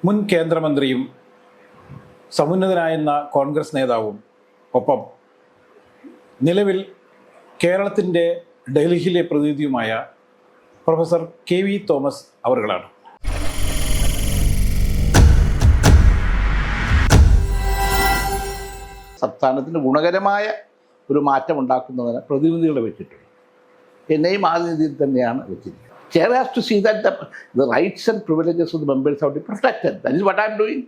മുൻ കേന്ദ്രമന്ത്രിയും സമുന്നതനായെന്ന കോൺഗ്രസ് നേതാവും ഒപ്പം നിലവിൽ കേരളത്തിൻ്റെ ഡൽഹിയിലെ പ്രതിനിധിയുമായ പ്രൊഫസർ KV തോമസ് അവറുകളാണ്. സംസ്ഥാനത്തിന് ഗുണകരമായ ഒരു മാറ്റം ഉണ്ടാക്കുന്നതിന് പ്രതിനിധികളെ വെച്ചിട്ടുണ്ട്. എന്നെയും ആ രീതിയിൽ തന്നെയാണ് വെച്ചിരിക്കുന്നത്. Chair has to see that the rights and privileges of the members have to be protected. That is what I am doing.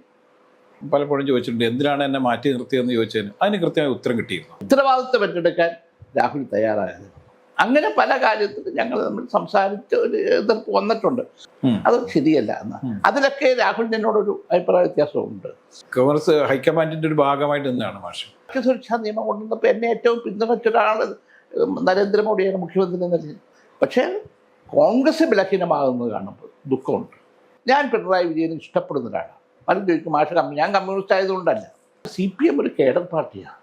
പലപ്പോഴും ചോദിച്ചിട്ടുണ്ട്, എന്തിനാണ് എന്നെ മാറ്റി നിർത്തിയതെന്ന് ചോദിച്ചതിന് അതിന് കൃത്യമായ ഉത്തരം കിട്ടിയിരുന്നു. ഉത്തരവാദിത്വം ഏറ്റെടുക്കാൻ രാഹുൽ തയ്യാറായത്. അങ്ങനെ പല കാര്യത്തിലും ഞങ്ങൾ തമ്മിൽ സംസാരിച്ച് ഒരു എതിർപ്പ് വന്നിട്ടുണ്ട്. അത് ശരിയല്ല എന്ന്. അതിലൊക്കെ രാഹുലിന് എന്നോടൊരു അഭിപ്രായ വ്യത്യാസമുണ്ട്. കോൺഗ്രസ് ഹൈക്കമാൻഡിൻ്റെ ഒരു ഭാഗമായിട്ട് നിന്നാണ് മാഷ്. സുരക്ഷാ നിയമം കൊണ്ടുവന്നപ്പോൾ എന്നെ ഏറ്റവും പിന്തുണച്ച ഒരാൾ നരേന്ദ്രമോദിയാണ് മുഖ്യമന്ത്രി എന്നല്ല. പക്ഷേ കോൺഗ്രസ് ബലഹീനമാകുന്നത് കാണുമ്പോൾ ദുഃഖമുണ്ട്. ഞാൻ പിണറായി വിജയനെ ഇഷ്ടപ്പെടുന്ന ഒരാളാണ്. പലരും ചോദിക്കും മാഷ് ഞാൻ കമ്മ്യൂണിസ്റ്റ് ആയതുകൊണ്ടല്ല. CPM ഒരു കേഡർ പാർട്ടിയാണ്.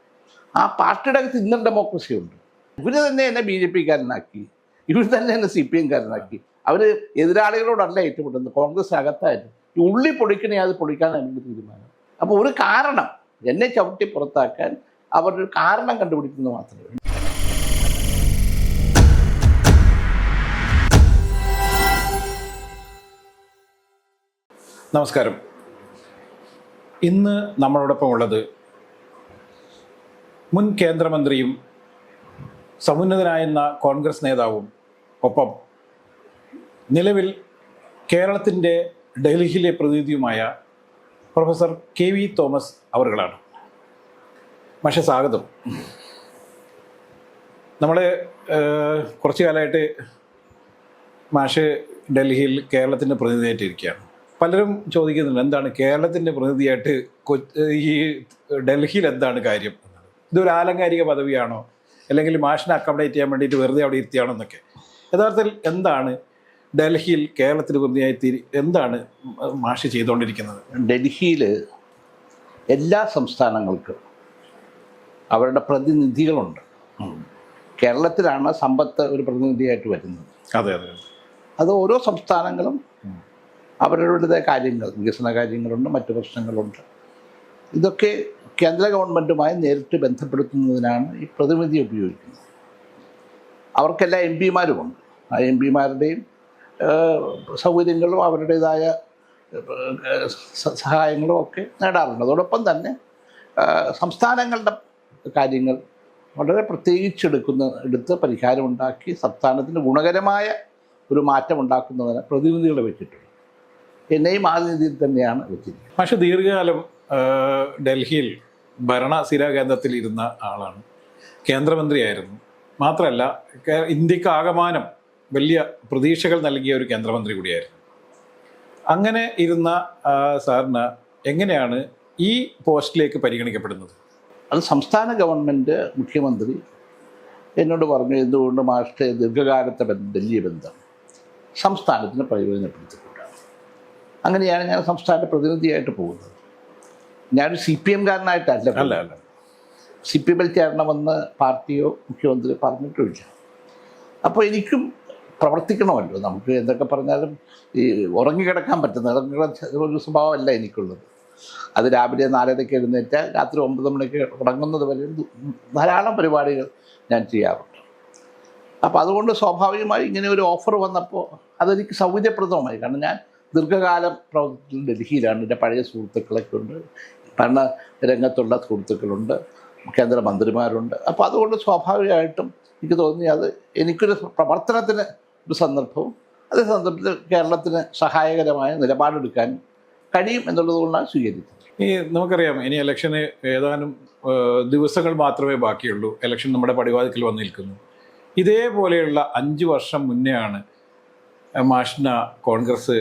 ആ പാർട്ടിയുടെ അകത്ത് ഇന്നർ ഡെമോക്രസി ഉണ്ട്. ഇവർ തന്നെ എന്നെ BJP-കാരനാക്കി, ഇവർ തന്നെ എന്നെ CPM-കാരനാക്കി. അവർ എതിരാളികളോടല്ല ഏറ്റുമുട്ടുന്നത്, കോൺഗ്രസ് അകത്തായിരുന്നു. ഈ ഉള്ളി പൊളിക്കണേ അത് പൊളിക്കാനാണ് എൻ്റെ തീരുമാനം. അപ്പോൾ ഒരു കാരണം എന്നെ ചവിട്ടി പുറത്താക്കാൻ അവരൊരു കാരണം കണ്ടുപിടിക്കുന്നത് മാത്രമേ ഉള്ളൂ. നമസ്കാരം. ഇന്ന് നമ്മളോടൊപ്പം ഉള്ളത് മുൻ കേന്ദ്രമന്ത്രിയും സമുന്നതനായെന്ന കോൺഗ്രസ് നേതാവും ഒപ്പം നിലവിൽ കേരളത്തിൻ്റെ ഡൽഹിയിലെ പ്രതിനിധിയുമായ പ്രൊഫസർ KV തോമസ് അവറുകളാണ്. മാഷെ, സ്വാഗതം. നമ്മൾ കുറച്ചു കാലമായിട്ട് മാഷ് ഡൽഹിയിൽ കേരളത്തിൻ്റെ പ്രതിനിധിയായിട്ടിരിക്കുകയാണ്. പലരും ചോദിക്കുന്നുണ്ട്, എന്താണ് കേരളത്തിൻ്റെ പ്രതിനിധിയായിട്ട് ഈ ഡൽഹിയിൽ എന്താണ് കാര്യം? ഇതൊരു ആലങ്കാരിക പദവിയാണോ, അല്ലെങ്കിൽ മാഷിനെ അക്കോമഡേറ്റ് ചെയ്യാൻ വേണ്ടിയിട്ട് വെറുതെ അവിടെ ഇരുത്തിയാണോ എന്നൊക്കെ. യഥാർത്ഥത്തിൽ എന്താണ് ഡൽഹിയിൽ കേരളത്തിന് പ്രതിനിധിയായി എന്താണ് മാഷ് ചെയ്തുകൊണ്ടിരിക്കുന്നത്? ഡൽഹിയിൽ എല്ലാ സംസ്ഥാനങ്ങൾക്കും അവരുടെ പ്രതിനിധികളുണ്ട്. കേരളത്തിലാണ് സമ്പത്ത് ഒരു പ്രതിനിധിയായിട്ട് വരുന്നത്. അതെ അതെ. അത് ഓരോ സംസ്ഥാനങ്ങളും അവരുടേതായ കാര്യങ്ങൾ, വികസന കാര്യങ്ങളുണ്ട്, മറ്റു പ്രശ്നങ്ങളുണ്ട്. ഇതൊക്കെ കേന്ദ്ര ഗവൺമെൻറ്റുമായി നേരിട്ട് ബന്ധപ്പെടുത്തുന്നതിനാണ് ഈ പ്രതിനിധി ഉപയോഗിക്കുന്നത്. അവർക്കെല്ലാം MP-മാരുമുണ്ട്. ആ MP-മാരുടെയും സൗകര്യങ്ങളും അവരുടേതായ സഹായങ്ങളും ഒക്കെ നേടാറുണ്ട്. അതോടൊപ്പം തന്നെ സംസ്ഥാനങ്ങളുടെ കാര്യങ്ങൾ വളരെ എടുത്ത് പരിഹാരമുണ്ടാക്കി സംസ്ഥാനത്തിന് ഗുണകരമായ ഒരു മാറ്റം ഉണ്ടാക്കുന്നതിന് പ്രതിനിധികളെ വെച്ചിട്ടുണ്ട്. എന്നെയും ആ രീതിയിൽ തന്നെയാണ് വെച്ചിരിക്കുന്നത്. പക്ഷേ ദീർഘകാലം ഡൽഹിയിൽ ഭരണസ്ഥിര കേന്ദ്രത്തിൽ ഇരുന്ന ആളാണ്, കേന്ദ്രമന്ത്രിയായിരുന്നു. മാത്രമല്ല ഇന്ത്യക്ക് ആകമാനം വലിയ പ്രതീക്ഷകൾ നൽകിയ ഒരു കേന്ദ്രമന്ത്രി കൂടിയായിരുന്നു. അങ്ങനെ ഇരുന്ന സാറിന് എങ്ങനെയാണ് ഈ പോസ്റ്റിലേക്ക് പരിഗണിക്കപ്പെടുന്നത്? അത് സംസ്ഥാന ഗവൺമെൻറ് മുഖ്യമന്ത്രി എന്നോട് പറഞ്ഞു, എന്തുകൊണ്ട് മാസ്റ്റർ ദീർഘകാലത്തെ ഡൽഹി ബന്ധം സംസ്ഥാനത്തിന് പ്രയോജനപ്പെടുത്തിക്കൊണ്ടാണ്. അങ്ങനെയാണ് ഞാൻ സംസ്ഥാന പ്രതിനിധിയായിട്ട് പോകുന്നത്. ഞാനൊരു CPM-കാരനായിട്ടല്ല. അല്ല അല്ല, CPM-ൽ ചേരണമെന്ന് പാർട്ടിയോ മുഖ്യമന്ത്രി പറഞ്ഞിട്ടുമില്ല. അപ്പോൾ എനിക്കും പ്രവർത്തിക്കണമല്ലോ. നമുക്ക് എന്തൊക്കെ പറഞ്ഞാലും ഈ ഉറങ്ങിക്കിടക്കാൻ പറ്റുന്ന ഒരു സ്വഭാവമല്ല എനിക്കുള്ളത്. അത് രാവിലെ 4:30 എഴുന്നേറ്റ് രാത്രി 9 മണിക്ക് ഉറങ്ങുന്നത് വരെ ധാരാളം പരിപാടികൾ ഞാൻ ചെയ്യാറുണ്ട്. അപ്പോൾ അതുകൊണ്ട് സ്വാഭാവികമായി ഇങ്ങനെ ഒരു ഓഫർ വന്നപ്പോൾ അതെനിക്ക് സൗകര്യപ്രദമായി. കാരണം ഞാൻ ദീർഘകാലം പ്രവർത്തിച്ചത് ഡൽഹിയിലാണ്. എൻ്റെ പഴയ സുഹൃത്തുക്കളൊക്കെ ഉണ്ട്, ഭരണ രംഗത്തുള്ള സുഹൃത്തുക്കളുണ്ട്, കേന്ദ്രമന്ത്രിമാരുണ്ട്. അപ്പോൾ അതുകൊണ്ട് സ്വാഭാവികമായിട്ടും എനിക്ക് തോന്നി അത് എനിക്കൊരു പ്രവർത്തനത്തിന് ഒരു സന്ദർഭവും അതേ സന്ദർഭത്തിൽ കേരളത്തിന് സഹായകരമായ നിലപാടെടുക്കാൻ കഴിയും എന്നുള്ളത് കൊണ്ടാണ് സ്വീകരിച്ചത്. ഈ നമുക്കറിയാം, ഇനി ഇലക്ഷന് ഏതാനും ദിവസങ്ങൾ മാത്രമേ ബാക്കിയുള്ളൂ. ഇലക്ഷൻ നമ്മുടെ പടിവാതിക്കൽ വന്നു നിൽക്കുന്നു. ഇതേപോലെയുള്ള 5 വർഷം മുന്നെയാണ് മാഷിന കോൺഗ്രസ്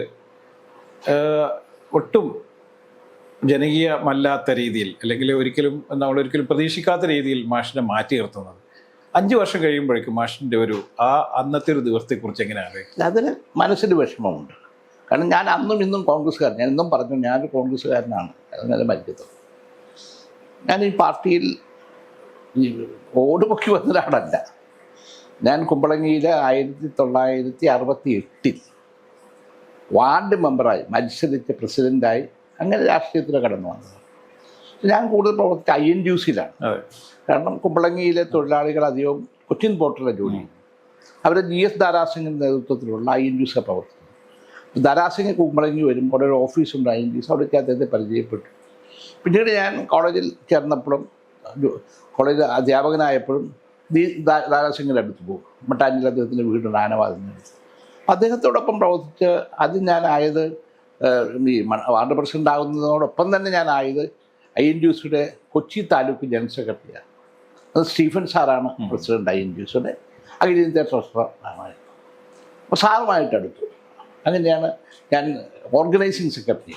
ഒട്ടും ജനകീയമല്ലാത്ത രീതിയിൽ, അല്ലെങ്കിൽ നമ്മളൊരിക്കലും പ്രതീക്ഷിക്കാത്ത രീതിയിൽ മാഷിനെ മാറ്റി നിർത്തുന്നത്. 5 വർഷം കഴിയുമ്പോഴേക്കും മാഷിൻ്റെ അന്നത്തെ ഒരു ദിവസത്തെക്കുറിച്ച് എങ്ങനെയാണ്? അതിന് മനസ്സിന് വിഷമമുണ്ട്. കാരണം ഞാൻ അന്നും ഇന്നും കോൺഗ്രസ്സുകാരൻ. ഞാൻ ഇന്നും പറഞ്ഞു ഞാനൊരു കോൺഗ്രസ്സുകാരനാണ്. അങ്ങനെ മരിക്കത്തുള്ളൂ. ഞാൻ ഈ പാർട്ടിയിൽ ഓടുപൊക്കി വന്നൊരാളല്ല. ഞാൻ കുമ്പളങ്ങിയിൽ 1968 വാർഡ് മെമ്പറായി മത്സരിച്ച് പ്രസിഡൻ്റായി അങ്ങനെ രാഷ്ട്രീയത്തിൽ കടന്നു വന്നത്. ഞാൻ കൂടുതൽ പ്രവർത്തിച്ച INTUC-യിലാണ്. കാരണം കുമ്പളങ്ങിയിലെ തൊഴിലാളികൾ അധികവും കൊച്ചിൻ പോർട്ടിലെ ജോലി ചെയ്തു. അവർ GS ദാരാസിംഗിൻ്റെ നേതൃത്വത്തിലുള്ള INTUC പ്രവർത്തിച്ചു. ദാരാസിംഗ് കുമ്പളങ്ങി വരുമ്പോൾ ഒരു ഓഫീസുണ്ട് INTUC, അവിടേക്ക് അദ്ദേഹത്തെ പരിചയപ്പെട്ടു. പിന്നീട് ഞാൻ കോളേജിൽ ചേർന്നപ്പോഴും കോളേജ് അധ്യാപകനായപ്പോഴും ദാരാസിംഗിൻ്റെ അടുത്ത് പോകും. മട്ടാഞ്ചിൽ അദ്ദേഹത്തിൻ്റെ വീടുണ്ട് ആനവാദിൻ്റെ. അദ്ദേഹത്തോടൊപ്പം പ്രവർത്തിച്ച് അത് ഞാനായത് ഈ വാർഡ് പ്രസിഡൻ്റ് ആകുന്നതിനോടൊപ്പം തന്നെ ഞാനായത് INTUC-യുടെ കൊച്ചി താലൂക്ക് ജനറൽ സെക്രട്ടറിയാണ്. അത് സ്റ്റീഫൻ സാറാണ് പ്രസിഡന്റ് INTUC-യുടെ, അഖിലേന്ത്യാ ട്രഷററാണ്. അപ്പോൾ സാറുമായിട്ട് അടുത്തു. അങ്ങനെയാണ് ഞാൻ ഓർഗനൈസിങ് സെക്രട്ടറി.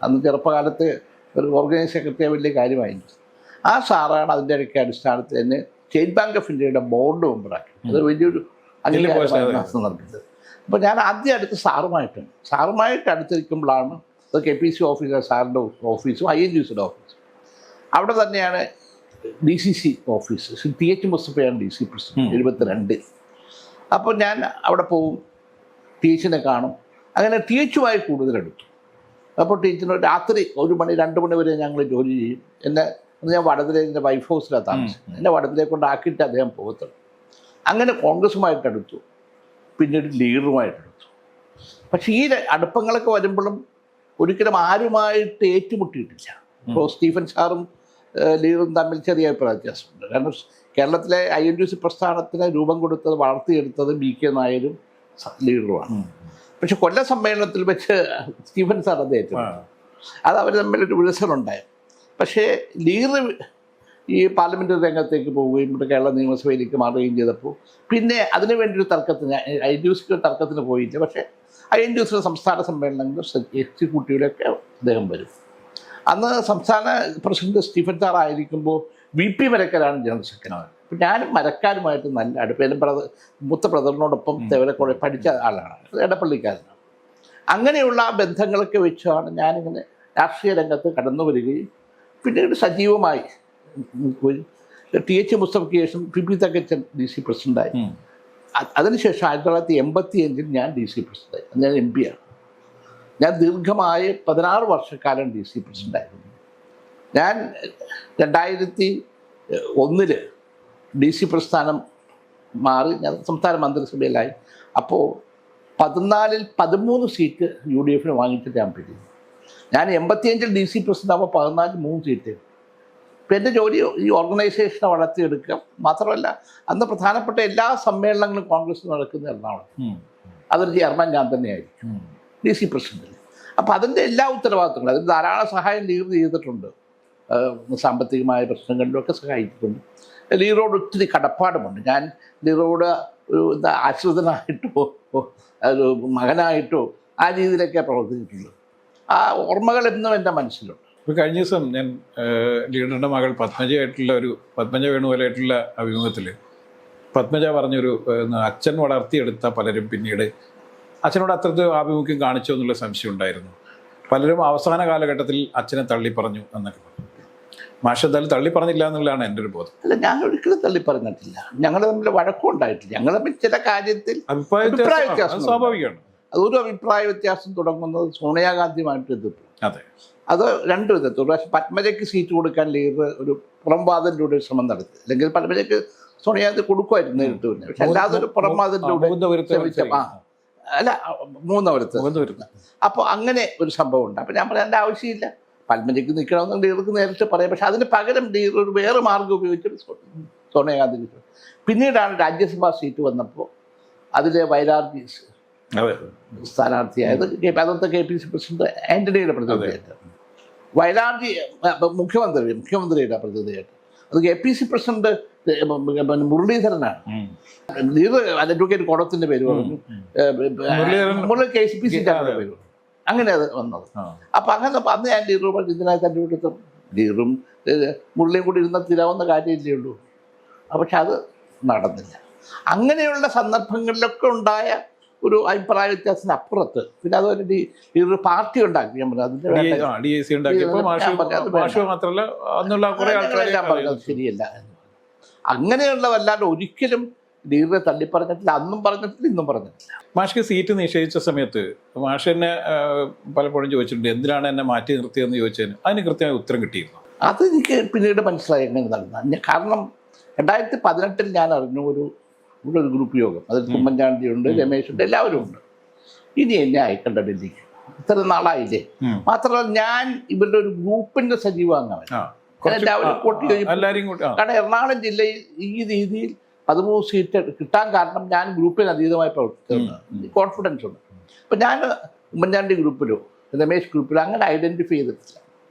അന്ന് ചെറുപ്പകാലത്ത് ഒരു ഓർഗനൈസിങ് സെക്രട്ടറിയെ വലിയ കാര്യമായിരുന്നു. ആ സാറാണ് അതിൻ്റെ ഇടയ്ക്ക് അടിസ്ഥാനത്തിൽ തന്നെ സ്റ്റേറ്റ് ബാങ്ക് ഓഫ് ഇന്ത്യയുടെ ബോർഡ് മെമ്പറാക്കി. അത് വലിയൊരു അംഗീകാരമായിരുന്നു നടക്കുന്നത്. അപ്പോൾ ഞാൻ ആദ്യം അടുത്ത് സാറുമായിട്ട് അടുത്തിരിക്കുമ്പോഴാണ് അത് KPC ഓഫീസർ സാറിൻ്റെ ഓഫീസും INTUC-യുടെ ഓഫീസും. അവിടെ തന്നെയാണ് DCC office. TH മുസ്തഫയാണ് DC president 72. അപ്പോൾ ഞാൻ അവിടെ പോവും, TH-നെ കാണും. അങ്ങനെ TH-യുമായി കൂടുതലെടുത്തു. അപ്പോൾ TH-ന് രാത്രി 1 മണി 2 മണി വരെ ഞങ്ങൾ ജോലി ചെയ്യും. ഞാൻ വടതിലെ എൻ്റെ വൈഫ് ഹൗസിലാണ് താമസിക്കുന്നത്. എന്നെ വടതിലെ കൊണ്ടാക്കിയിട്ട് അദ്ദേഹം പോകത്തുള്ളൂ. അങ്ങനെ കോൺഗ്രസുമായിട്ടെടുത്തു, പിന്നീട് ലീഡറുമായിട്ടെടുത്തു. പക്ഷേ ഈ അടുപ്പങ്ങളൊക്കെ വരുമ്പോഴും ഒരിക്കലും ആരുമായിട്ട് ഏറ്റുമുട്ടിയിട്ടില്ല. ഇപ്പോൾ സ്റ്റീഫൻ സാറും ലീഡറും തമ്മിൽ ചെറിയ അഭിപ്രായ വ്യത്യാസമുണ്ട്. കാരണം കേരളത്തിലെ INTUC പ്രസ്ഥാനത്തിന് രൂപം കൊടുത്തത്, വളർത്തിയെടുത്തത് BK നായരും ലീഡറുമാണ്. പക്ഷെ കൊല്ലം സമ്മേളനത്തിൽ വെച്ച് സ്റ്റീഫൻ സാർ അത് ഏറ്റെടുത്തു. അത് അവർ തമ്മിലൊരു വികസനമുണ്ടായി. പക്ഷേ ലീഡർ ഈ പാർലമെൻ്ററി രംഗത്തേക്ക് പോവുകയും ഇവിടെ കേരള നിയമസഭയിലേക്ക് മാറുകയും ചെയ്തപ്പോൾ പിന്നെ അതിനു വേണ്ടി ഒരു തർക്കത്തിന് INTUC തർക്കത്തിന് പോയില്ല. പക്ഷേ INTUC സംസ്ഥാന സമ്മേളനങ്ങളും എക്സിക്യൂട്ടീവിലൊക്കെ അദ്ദേഹം വരും. അന്ന് സംസ്ഥാന പ്രസിഡന്റ് സ്റ്റീഫൻ സാർ ആയിരിക്കുമ്പോൾ VP മരക്കാരാണ് ജനറൽ സെക്രട്ടറി. അപ്പം ഞാനും മരക്കാരുമായിട്ട് നല്ല അടുപ്പം. എൻ്റെ മൂത്ത ബ്രദറിനോടൊപ്പം തേവലക്കോടെ പഠിച്ച ആളാണ്, എടപ്പള്ളിക്കാരനാണ്. അങ്ങനെയുള്ള ആ ബന്ധങ്ങളൊക്കെ വെച്ചാണ് ഞാനിങ്ങനെ രാഷ്ട്രീയ രംഗത്ത് കടന്നു വരികയും പിന്നീട് സജീവമായി TH മുസ്തഫയ്ക്ക് ശേഷം PP തങ്കച്ചൻ DC പ്രസിഡൻ്റായി. അതിനുശേഷം 1985 ഞാൻ DC പ്രസിഡൻ്റായി. ഞാൻ MP ആണ്. ഞാൻ ദീർഘമായ 16 വർഷക്കാലം DC പ്രസിഡൻ്റായിരുന്നു. ഞാൻ 2001 DC പ്രസ്ഥാനം മാറി ഞാൻ സംസ്ഥാന മന്ത്രിസഭയിലായി. അപ്പോൾ 14-ൽ 13 സീറ്റ് UDF-ന് വാങ്ങിച്ചിട്ട് ഞാൻ പിരിഞ്ഞു. ഞാൻ 85-ൽ DC പ്രസിഡന്റ് ആകുമ്പോൾ 14-ൽ 3 സീറ്റ്. ഇപ്പം എൻ്റെ ജോലി ഈ ഓർഗനൈസേഷനെ വളർത്തിയെടുക്കുക മാത്രമല്ല, അന്ന് പ്രധാനപ്പെട്ട എല്ലാ സമ്മേളനങ്ങളും കോൺഗ്രസ് നടക്കുന്ന എറണാകുളം. അതൊരു ചെയർമാൻ ഞാൻ തന്നെയായിരിക്കും DC പ്രസിഡന്റ്. അപ്പോൾ അതിൻ്റെ എല്ലാ ഉത്തരവാദിത്തങ്ങളും, അതിന് ധാരാളം സഹായം ലീഡർ ചെയ്തിട്ടുണ്ട്. സാമ്പത്തികമായ പ്രശ്നങ്ങളിലൊക്കെ സഹായിച്ചിട്ടുണ്ട്. ലീഡറോട് ഒത്തിരി കടപ്പാടുമുണ്ട്. ഞാൻ ലീഡറോട് ഒരു ആശ്രിതനായിട്ടോ ഒരു മകനായിട്ടോ ആ രീതിയിലൊക്കെ പ്രവർത്തിച്ചിട്ടുള്ളൂ. ആ ഓർമ്മകൾ എന്നും എൻ്റെ മനസ്സിലുണ്ട്. ഇപ്പോൾ കഴിഞ്ഞ ദിവസം ഞാൻ ലീഡറുടെ മകൾ പത്മജ വേണുപോലായിട്ടുള്ള അഭിമുഖത്തിൽ പത്മജ പറഞ്ഞൊരു അച്ഛൻ വളർത്തിയെടുത്ത പലരും പിന്നീട് അച്ഛനോട് അത്രത്തെ ആഭിമുഖ്യം കാണിച്ചോ എന്നുള്ള സംശയം ഉണ്ടായിരുന്നു. പലരും അവസാന കാലഘട്ടത്തിൽ അച്ഛനെ തള്ളി പറഞ്ഞു എന്നൊക്കെ പറഞ്ഞു. മാഷ് എന്തായാലും തള്ളി പറഞ്ഞില്ല എന്നുള്ളതാണ് എൻ്റെ ഒരു ബോധം. അല്ല, ഞാൻ ഒരിക്കലും തള്ളി പറഞ്ഞിട്ടില്ല. ഞങ്ങൾ തമ്മിൽ വഴക്കം ഉണ്ടായിട്ടില്ല. ഞങ്ങൾ തമ്മിൽ ചില കാര്യത്തിൽ അഭിപ്രായ വ്യത്യാസം സ്വാഭാവികമാണ്. അതൊരു അഭിപ്രായ വ്യത്യാസം തുടങ്ങുന്നത് സോണിയാഗാന്ധിയുമായിട്ട് എതിർപ്പ്. അതെ, അത് രണ്ടു വിധത്തിൽ. പക്ഷേ പത്മജയ്ക്ക് സീറ്റ് കൊടുക്കാൻ ലീഡർ ഒരു പുറംവാതിലൂടെ ഒരു ശ്രമം നടത്തി. അല്ലെങ്കിൽ പത്മജയ്ക്ക് സോണിയാഗാന്ധി കൊടുക്കുമായിരുന്നു നേരിട്ട് തന്നെ. പക്ഷെ അല്ലാതെ ഒരു പുറംവാതിലൂടെ അല്ല, മൂന്നവരത്ത്. അപ്പോൾ അങ്ങനെ ഒരു സംഭവം ഉണ്ട്. അപ്പോൾ ഞാൻ പറയാൻ എൻ്റെ ആവശ്യമില്ല. പത്മജയ്ക്ക് നിൽക്കണമെന്ന് ലീഡർക്ക് നേരിട്ട് പറയാം. പക്ഷെ അതിന് പകരം ലീഡർ ഒരു വേറെ മാർഗ്ഗം ഉപയോഗിച്ചിട്ട് സോണിയാഗാന്ധി കിട്ടും. പിന്നീടാണ് രാജ്യസഭാ സീറ്റ് വന്നപ്പോൾ അതിലെ വയലാർജി സ്ഥാനാർത്ഥിയായത്. അന്നത്തെ KPC പ്രസിഡന്റ് ആന്റണിയുടെ പ്രതിനിധിയായിട്ട്, വയലാർജി മുഖ്യമന്ത്രിയുടെ പ്രതിനിധിയായിട്ട്. അത് KPC പ്രസിഡന്റ് മുരളീധരനാണ്. ലീഡർ അഡ്വക്കേറ്റ് കോടത്തിന്റെ പേര് പറഞ്ഞു, മുരളി KPC പേര് പറഞ്ഞു. അങ്ങനെ അത് വന്നത്. അപ്പം അങ്ങനെ അന്ന് ഞാൻ ലീഡർ പറഞ്ഞു, ഇതിനായി കണ്ടുപിടുത്തം ലീഡറും മുരളിയും കൂടി ഇരുന്നാൽ തീരാവുന്ന കാര്യമില്ലേ ഉള്ളൂ. പക്ഷെ അത് നടന്നില്ല. അങ്ങനെയുള്ള സന്ദർഭങ്ങളിലൊക്കെ ഉണ്ടായ ഒരു അഭിപ്രായ വ്യത്യാസത്തിന് അപ്പുറത്ത് പിന്നെ അതുപോലെ ലീഡർ പാർട്ടി ഉണ്ടാക്കി. ഞാൻ പറഞ്ഞത് ശരിയല്ല. അങ്ങനെയുള്ളതല്ലാണ്ട് ഒരിക്കലും ലീഡറെ തള്ളിപ്പറഞ്ഞിട്ടില്ല, അന്നും പറഞ്ഞിട്ടില്ല, ഇന്നും പറഞ്ഞിട്ടില്ല. മാഷ്ക്ക് സീറ്റ് നിഷേധിച്ച സമയത്ത് മാഷ് എന്നെ പലപ്പോഴും ചോദിച്ചിട്ടുണ്ട് എന്തിനാണ് എന്നെ മാറ്റി നിർത്തിയതെന്ന് ചോദിച്ചതിന് അതിന് കൃത്യമായ ഉത്തരം കിട്ടിയിരുന്നു. അതെനിക്ക് പിന്നീട് മനസ്സിലായി എങ്ങനെ നടന്ന. കാരണം 2018 ഞാൻ അറിഞ്ഞു ഇവിടെ ഒരു ഗ്രൂപ്പ് യോഗം, അതിൽ ഉമ്മൻചാണ്ടിയുണ്ട്, രമേശുണ്ട്, എല്ലാവരും ഉണ്ട്. ഇനി എന്നെ അയക്കണ്ട ഡൽഹിക്ക്, ഇത്ര നാളായില്ലേ. മാത്രമല്ല ഞാൻ ഇവരുടെ ഒരു ഗ്രൂപ്പിന്റെ സജീവാംഗമാണ്. കാരണം എറണാകുളം ജില്ലയിൽ ഈ രീതിയിൽ 13 സീറ്റ് കിട്ടാൻ കാരണം ഞാൻ ഗ്രൂപ്പിന് അതീതമായി പ്രവർത്തിക്കുന്നത് കോൺഫിഡൻസ് ഉണ്ട്. അപ്പം ഞാൻ ഉമ്മൻചാണ്ടി ഗ്രൂപ്പിലോ രമേശ് ഗ്രൂപ്പിലോ അങ്ങനെ ഐഡൻറ്റിഫൈ ചെയ്തിട്ടില്ല.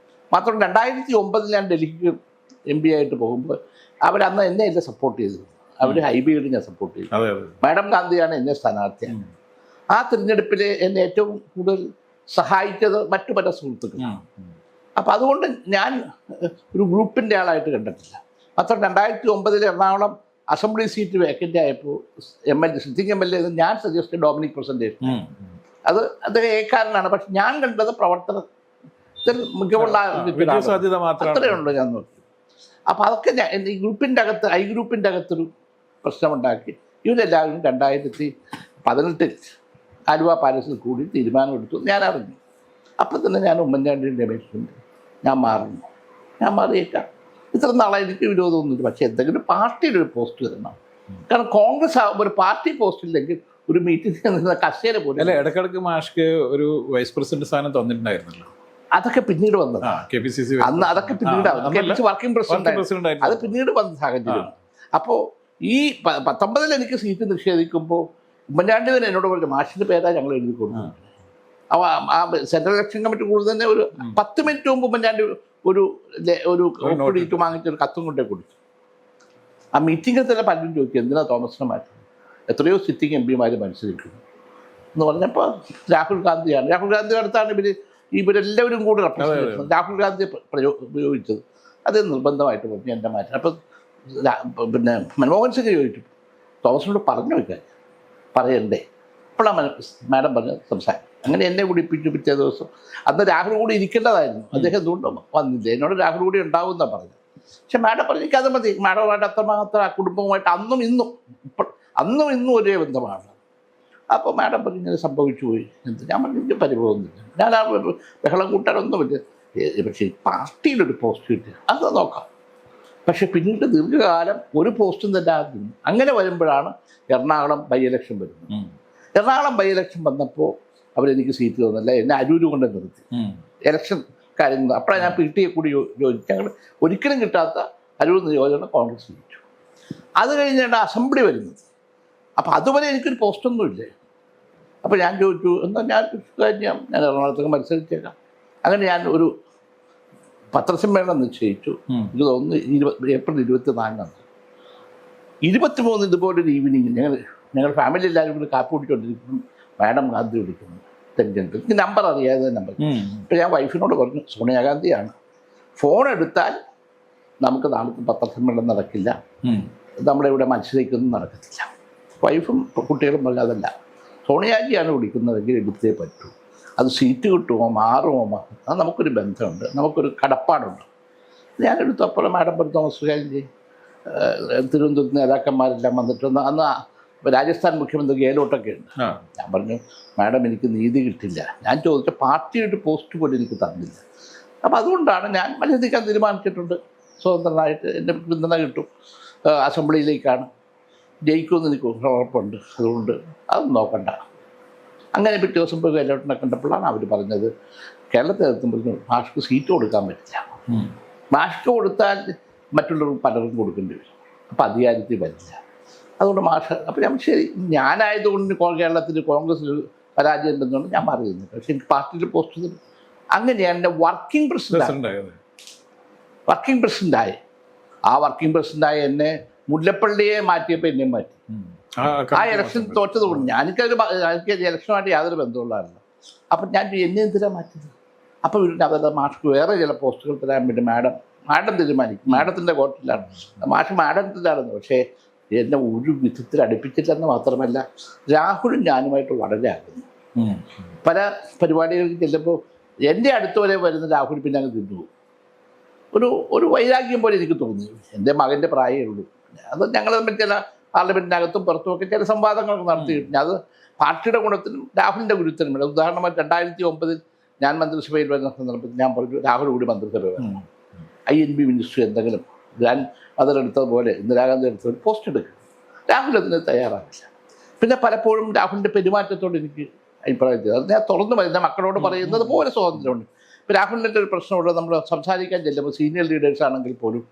മാത്രമല്ല 2009 ഞാൻ ഡൽഹിക്ക് MP ആയിട്ട് പോകുമ്പോൾ അവരന്ന് എന്നെ അല്ല സപ്പോർട്ട് ചെയ്തത്, അവർ ഹൈബിയോട് ഞാൻ സപ്പോർട്ട് ചെയ്തു. മാഡം ഗാന്ധിയാണ് എന്നെ സ്ഥാനാർത്ഥിയാണ്. ആ തിരഞ്ഞെടുപ്പിൽ എന്നെ ഏറ്റവും കൂടുതൽ സഹായിച്ചത് മറ്റു പല സുഹൃത്തുക്കളാണ്. അപ്പം അതുകൊണ്ട് ഞാൻ ഒരു ഗ്രൂപ്പിൻ്റെ ആളായിട്ട് കണ്ടിട്ടില്ല. മാത്രം 2009 എറണാകുളം അസംബ്ലി സീറ്റ് വേക്കൻ്റ് ആയപ്പോൾ MLA സിറ്റിംഗ് MLA ഞാൻ സജസ്റ്റ് ഡൊമിനിക് പ്രസൻറ്റേഷൻ, അത് അദ്ദേഹം ഏക്കാരനാണ്. പക്ഷെ ഞാൻ കണ്ടത് പ്രവർത്തനത്തിൽ മികവുള്ള അത്രയേ ഉള്ളൂ ഞാൻ നോക്കി. അപ്പം അതൊക്കെ ഈ ഗ്രൂപ്പിൻ്റെ അകത്ത് ഗ്രൂപ്പിൻ്റെ അകത്തൊരു പ്രശ്നമുണ്ടാക്കി. ഇവരെല്ലാവരും 2018 ആലുവ പാലസിൽ കൂടി തീരുമാനമെടുത്തു. ഞാൻ അറിഞ്ഞു. അപ്പം തന്നെ ഞാൻ ഉമ്മൻചാണ്ടിയുടെ രമേശിൻ്റെ ഞാൻ മാറിയേക്കാം. ഇത്ര നാളെ എനിക്ക് വിരോധമൊന്നുമില്ല. പക്ഷേ എന്തെങ്കിലും പാർട്ടിയുടെ ഒരു പോസ്റ്റ് തരണം. കാരണം കോൺഗ്രസ് ഒരു പാർട്ടി പോസ്റ്റ് ഇല്ലെങ്കിൽ ഒരു മീറ്റിംഗ് നിന്ന കസേര പോലെ. അല്ല, ഇടക്കിടക്ക് മാഷ്ക്ക് ഒരു വൈസ് പ്രസിഡന്റ് സ്ഥാനം തന്നിട്ടുണ്ടായിരുന്നല്ലോ. അതൊക്കെ പിന്നീട് വന്നത്. അന്ന് അതൊക്കെ പിന്നീട് വർക്കിംഗ് പ്രസിഡന്റ് അത് പിന്നീട് വന്ന സാഹചര്യം. അപ്പോൾ ഈ 19 എനിക്ക് സീറ്റ് നിഷേധിക്കുമ്പോൾ ഉമ്മൻചാണ്ടി തന്നെ എന്നോട് പറഞ്ഞു മാഷിൻ്റെ പേരാ ഞങ്ങൾ എഴുതി കൊടുത്തു. അപ്പോൾ ആ സെൻട്രൽ ഇലക്ഷൻ കമ്മിറ്റി കൂടുതൽ തന്നെ ഒരു 10 മിനിറ്റ് മുമ്പ് ഉമ്മൻചാണ്ടി ഒരു ഒപ്പിടിയിട്ട് വാങ്ങിച്ചൊരു കത്തും കൊണ്ടേ കൊടുത്തു. ആ മീറ്റിങ്ങിൽ തന്നെ പലരും ചോദിക്കും എന്തിനാ തോമസിനെ മാറ്റുന്നത്, എത്രയോ സിറ്റിംഗ് MP മത്സരിക്കുന്നു എന്ന് പറഞ്ഞപ്പോൾ രാഹുൽ ഗാന്ധിയുടെ അടുത്താണ് ഇവരെല്ലാവരും കൂടി റെപ്രസെൻ്റ് രാഹുൽ ഗാന്ധി ഉപയോഗിച്ചത്. അത് നിർബന്ധമായിട്ട് പറഞ്ഞു എൻ്റെ മാറ്റം. അപ്പം പിന്നെ മൻമോഹൻ സിംഗ് ചോദിച്ചു തോമസിനോട് പറഞ്ഞു വയ്ക്കാൻ പറയണ്ടേ. അപ്പോഴാണ് മാഡം പറഞ്ഞ് സംസാരിക്കും. അങ്ങനെ എന്നെ കൂടി പിറ്റേ ദിവസം അന്ന് രാഹുൽ കൂടി ഇരിക്കേണ്ടതായിരുന്നു. അദ്ദേഹം എന്തുകൊണ്ടോ വന്നില്ല. എന്നോട് രാഹുൽ കൂടി ഉണ്ടാവും എന്നാണ് പറഞ്ഞത്. പക്ഷെ മാഡം പറഞ്ഞു എനിക്കത് മതി, മാഡവുമായിട്ട് അത്രമാത്രം ആ കുടുംബവുമായിട്ട് അന്നും ഇന്നും ഒരേ ബന്ധമാണ്. അപ്പോൾ മാഡം പറഞ്ഞു ഇങ്ങനെ സംഭവിച്ചു പോയി. ഞാൻ പറഞ്ഞു എനിക്ക് പരിഭവമൊന്നുമില്ല, ഞാൻ ആ ബഹളം കൂട്ടാനൊന്നുമില്ല. പക്ഷേ പാർട്ടിയുടെ ഒരു പോസ്റ്റ് കിട്ടുക അത് നോക്കാം. പക്ഷെ പിന്നീട് ദീർഘകാലം ഒരു പോസ്റ്റും തന്നെ ആദ്യം. അങ്ങനെ വരുമ്പോഴാണ് എറണാകുളം ബൈ ഇലക്ഷൻ വരുന്നത്. എറണാകുളം ബൈ ഇലക്ഷൻ വന്നപ്പോൾ അവരെനിക്ക് സീറ്റ് തന്നില്ല, എന്നെ അരൂര് കൊണ്ട് നിർത്തി ഇലക്ഷൻ കാര്യങ്ങൾ. അപ്പോഴാണ് ഞാൻ PTA കൂടി യോജിച്ചു. ഞങ്ങൾ ഒരിക്കലും കിട്ടാത്ത അരൂർ നിയോജന കോൺഗ്രസ് ജയിച്ചു. അത് കഴിഞ്ഞാണ് അസംബ്ലി വരുന്നത്. അപ്പോൾ അതുവരെ എനിക്കൊരു പോസ്റ്റൊന്നുമില്ലേ. അപ്പോൾ ഞാൻ ചോദിച്ചു എന്നാൽ ഞാൻ എറണാകുളത്തേക്ക് മത്സരിച്ചേക്കാം. അങ്ങനെ ഞാൻ ഒരു പത്രസമ്മേളനം നിശ്ചയിച്ചു. എനിക്ക് തോന്നുന്നു ഏപ്രിൽ 24 23 ഇതുപോലൊരു ഈവനിങ് ഞങ്ങൾ ഫാമിലി എല്ലാവരും കൂടി കാപ്പി കുടിച്ചുകൊണ്ടിരിക്കുന്നു. മാഡം ഗാന്ധി വിളിക്കുന്നു തെരഞ്ഞെടുപ്പ്. എനിക്ക് നമ്പർ അറിയാതെ നമ്പർ. ഇപ്പം ഞാൻ വൈഫിനോട് പറഞ്ഞു സോണിയാഗാന്ധിയാണ്, ഫോൺ എടുത്താൽ നമുക്ക് നാളത്തെ പത്രസമ്മേളനം നടക്കില്ല, നമ്മുടെ ഇവിടെ മത്സരിക്കൊന്നും നടക്കത്തില്ല. വൈഫും കുട്ടികളും പറഞ്ഞു അതല്ല, സോണിയാജിയാണ് വിളിക്കുന്നതെങ്കിൽ എടുത്തേ പറ്റൂ. അത് സീറ്റ് കിട്ടുമോ മാറുമോ അത് നമുക്കൊരു ബന്ധമുണ്ട്, നമുക്കൊരു കടപ്പാടുണ്ട്. ഞാനെടുത്തു. അപ്പോഴും മാഡം പറഞ്ഞു തോമസ് ചാണ്ടി തിരുവനന്തപുരത്ത് നേതാക്കന്മാരെല്ലാം വന്നിട്ടൊന്ന് അന്ന് രാജസ്ഥാൻ മുഖ്യമന്ത്രി ഗെഹ്ലോട്ടൊക്കെ ഉണ്ട്. ഞാൻ പറഞ്ഞു മാഡം എനിക്ക് നീതി കിട്ടില്ല, ഞാൻ ചോദിച്ച പാർട്ടിയുടെ പോസ്റ്റ് പോലും എനിക്ക് തന്നില്ല. അപ്പോൾ അതുകൊണ്ടാണ് ഞാൻ മത്സരിക്കാൻ തീരുമാനിച്ചിട്ടുണ്ട്. സ്വതന്ത്രനായിട്ട് എൻ്റെ പിന്തുണ കിട്ടും, അസംബ്ലിയിലേക്കാണ് ജയിക്കുമെന്ന് എനിക്ക് ഉറപ്പുണ്ട്, അതുകൊണ്ട് അത് നോക്കണ്ട. അങ്ങനെ പിറ്റേ ദിവസം പോയി ഗെഹ്ലോട്ടിനെ കണ്ടപ്പോഴാണ് അവർ പറഞ്ഞത് കേരളത്തിൽ എത്തുമ്പോൾ മാഷ്ക്ക് സീറ്റ് കൊടുക്കാൻ പറ്റില്ല, മാഷ്ക്ക് കൊടുത്താൽ മറ്റുള്ളവർ പലർക്കും കൊടുക്കേണ്ടി വരും, അപ്പോൾ അധികാരത്തിൽ വരില്ല, അതുകൊണ്ട് മാഷ്. അപ്പോൾ ഞാൻ ശരി, ഞാനായതുകൊണ്ട് കേരളത്തിൽ കോൺഗ്രസ്സിൽ പരാജയം ഉണ്ടെന്നുകൊണ്ട് ഞാൻ മാറിയിരുന്നില്ല. പക്ഷേ എനിക്ക് പാർട്ടിയിൽ പോസ്റ്റ് തരും. അങ്ങനെയാണ് എൻ്റെ വർക്കിംഗ് പ്രസിഡൻ്റായി. ആ വർക്കിംഗ് പ്രസിഡൻ്റായി എന്നെ മുല്ലപ്പള്ളിയെ മാറ്റിയപ്പോൾ എന്നെ മാറ്റി. ആ ഇലക്ഷൻ തോറ്റത് കൊണ്ട് എനിക്ക് ഇലക്ഷനുമായിട്ട് യാതൊരു ബന്ധമുള്ളായിരുന്നു. അപ്പം ഞാൻ എന്നെ എന്തിനാണ് മാറ്റിയത്? അപ്പോൾ അതല്ല, മാഷ്ക്ക് വേറെ ചില പോസ്റ്റുകൾ തരാൻ വേണ്ടി മാഡം തീരുമാനിക്കും. മാഡത്തിൻ്റെ കോട്ടിലാണ് മാഷ്, മാഡത്തിലാണെന്ന്. പക്ഷേ എന്നെ ഒരു വിധത്തിൽ അടുപ്പിച്ചില്ലെന്ന് മാത്രമല്ല, രാഹുലും ഞാനുമായിട്ട് വളരെ ആകുന്നു. പല പരിപാടികൾക്ക് ചെല്ലുമ്പോൾ എൻ്റെ അടുത്ത് വരെ വരുന്ന രാഹുൽ പിന്നെ അങ്ങ് തിന്നു ഒരു വൈരാഗ്യം പോലെ എനിക്ക് തോന്നി. എൻ്റെ മകൻ്റെ പ്രായമേ ഉള്ളൂ, അത് ഞങ്ങൾ തമ്മിൽ ചില പാർലമെന്റിനകത്തും പുറത്തുമൊക്കെ ചില സംവാദങ്ങളൊക്കെ നടത്തിയിട്ടുണ്ട്. അത് പാർട്ടിയുടെ ഗുണത്തിനും രാഹുലിൻ്റെ ഗുരുത്തിനും വേണ്ടി. ഉദാഹരണമായി 2009 ഞാൻ മന്ത്രിസഭയിൽ വരുന്ന സന്ദർഭത്തിൽ ഞാൻ പറഞ്ഞു രാഹുൽ കൂടി മന്ത്രിസഭ വരണം, INB മിനിസ്റ്ററി എന്തെങ്കിലും ഞാൻ അതിലെടുത്തതുപോലെ ഇന്ദിരാഗാന്ധി എടുത്ത ഒരു പോസ്റ്റ് എടുക്കുക. രാഹുൽ അതിന് തയ്യാറാവില്ല. പിന്നെ പലപ്പോഴും രാഹുലിൻ്റെ പെരുമാറ്റത്തോട് എനിക്ക് അഭിപ്രായം ചെയ്തു. അത് ഞാൻ തുറന്നു പറയുന്ന മക്കളോട് പറയുന്നത് പോലെ സ്വാതന്ത്ര്യമുണ്ട്. ഇപ്പോൾ രാഹുലിൻ്റെ ഒരു പ്രശ്നമുള്ളത്, നമ്മൾ സംസാരിക്കാൻ ചെല്ലുമ്പോൾ സീനിയർ ലീഡേഴ്സ് ആണെങ്കിൽ പോലും